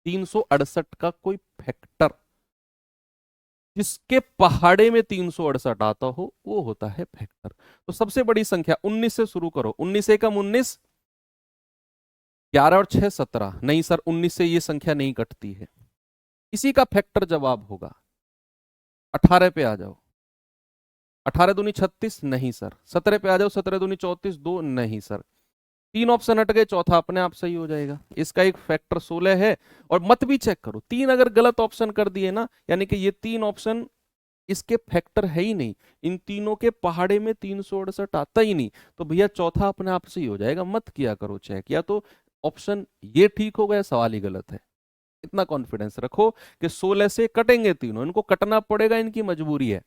368 का कोई फैक्टर जिसके पहाड़े में 368 आता हो वो होता है फैक्टर। तो सबसे बड़ी संख्या 19 से शुरू करो, 19 एकम 19, 11 और 6 17, नहीं सर 19 से ये संख्या नहीं कटती है, इसी का फैक्टर जवाब होगा। 18 पे आ जाओ, 18 दूनी 36, नहीं सर। 17 पे आ जाओ, 17 दूनी 34, 2, नहीं सर। तीन ऑप्शन हट गए, चौथा अपने आप सही हो जाएगा। इसका एक फैक्टर 16 है। और मत भी चेक करो, तीन अगर गलत ऑप्शन कर दिए ना, यानी कि ये तीन ऑप्शन इसके फैक्टर है ही नहीं, इन तीनों के पहाड़े में 368 आता ही नहीं, तो भैया चौथा अपने आप से ही हो जाएगा। मत किया करो चेक, या तो ऑप्शन ये ठीक हो गया, सवाल ही गलत है। इतना कॉन्फिडेंस रखो कि 16 से कटेंगे तीनों, इनको कटना पड़ेगा, इनकी मजबूरी है,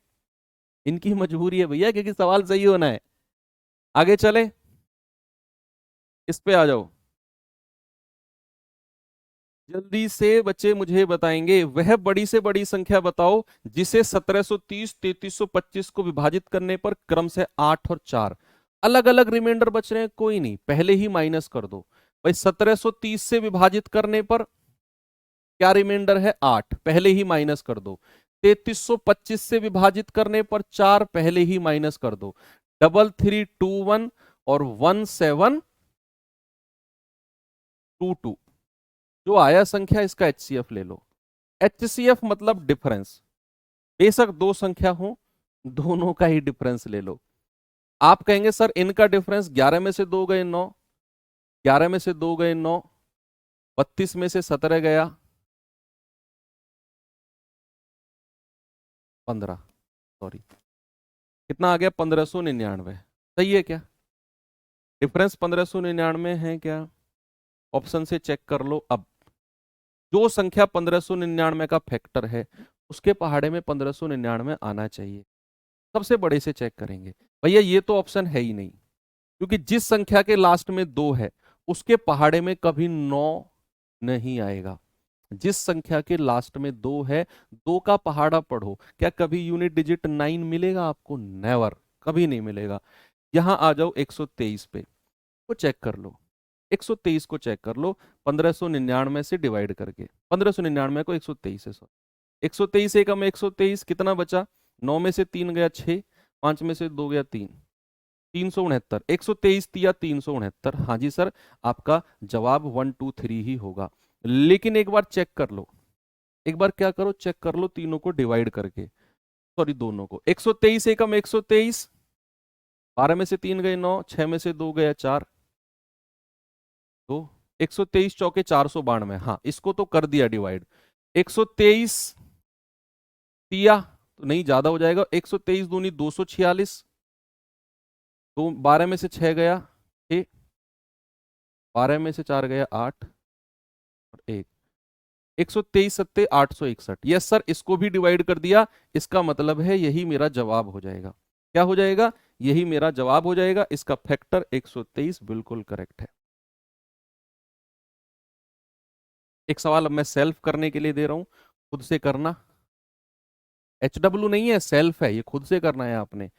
इनकी मजबूरी है भैया, क्योंकि सवाल सही होना है। आगे चले, इस पे आ जाओ। जल्दी से बच्चे मुझे बताएंगे, वह बड़ी से बड़ी संख्या बताओ जिसे 1730 3325 को विभाजित करने पर क्रम से 8 और 4 अलग अलग रिमाइंडर बच रहे हैं। कोई नहीं, पहले ही माइनस कर दो भाई। 1730 से विभाजित करने पर क्या रिमाइंडर है? 8, पहले ही माइनस कर दो। 3325 से विभाजित करने पर 4, पहले ही माइनस कर दो। 3321 और 1722 जो आया संख्या, इसका एचसीएफ ले लो। एचसीएफ मतलब डिफरेंस, बेशक दो संख्या हो, दोनों का ही डिफरेंस ले लो। आप कहेंगे सर इनका डिफरेंस 11 में से 2 गए 9, 11 में से 2 गए 9, 32 में से 17 गया 15, सॉरी कितना आ गया? 1599। सही है क्या? डिफरेंस 1599 है क्या? ऑप्शन से चेक कर लो। अब जो संख्या 1599 का फैक्टर है उसके पहाड़े में 1599 आना चाहिए। सबसे बड़े से चेक करेंगे भैया, ये तो ऑप्शन है ही नहीं, क्योंकि जिस संख्या के लास्ट में 2 है उसके पहाड़े में कभी 9 नहीं आएगा। जिस संख्या के लास्ट में 2 है, 2 का पहाड़ा पढ़ो, क्या कभी यूनिट डिजिट 9 मिलेगा आपको? नेवर, कभी नहीं मिलेगा। यहां आ जाओ 123 पे, को चेक कर लो। 123 को चेक कर लो 1599 से डिवाइड करके। 1599 को 123 से, सॉरी 123 एकम 123 कितना बचा? 9 में से 3 गया 6, 5 में से 2 गया 3, 369। 123 दिया 369। हाँ जी सर, आपका जवाब 1 2 3 ही होगा। लेकिन एक बार चेक कर लो, एक बार क्या करो, चेक कर लो तीनों को डिवाइड करके, सॉरी दोनों को। 123 एकम 123, 12 में से 3 गए 9, 6 में से 2 गया 4, तो 123 चौके 492। हाँ, इसको तो कर दिया डिवाइड। 123 दिया तो नहीं, ज्यादा हो जाएगा। 123 दूनी 246, तो 12 में से 6 गया 6, 12 में से 4 गया 8 और 1, 123 सत्ते 861। यस सर, इसको भी डिवाइड कर दिया। इसका मतलब है यही मेरा जवाब हो जाएगा। क्या हो जाएगा? यही मेरा जवाब हो जाएगा। इसका फैक्टर 123 बिल्कुल करेक्ट है। एक सवाल अब मैं सेल्फ करने के लिए दे रहा हूं, खुद से करना। HW नहीं है, सेल्फ है, ये खुद से करना है आपने।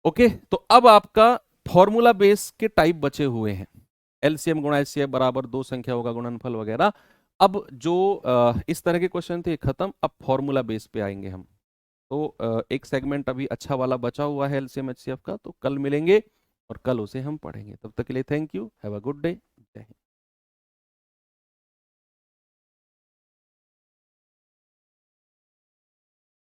ओके, तो अब आपका फॉर्मूला बेस के टाइप बचे हुए हैं। एलसीएम गुणा एचसीएफ बराबर 2 संख्या होगा गुणनफल वगैरह। अब जो इस तरह के क्वेश्चन थे खत्म, अब फॉर्मूला बेस पे आएंगे हम। तो एक सेगमेंट अभी अच्छा वाला बचा हुआ है एलसीएम एचसीएफ का, तो कल मिलेंगे और कल उसे हम पढ़ेंगे। तब तक के लिए thank you, have a good day, जय हिंद।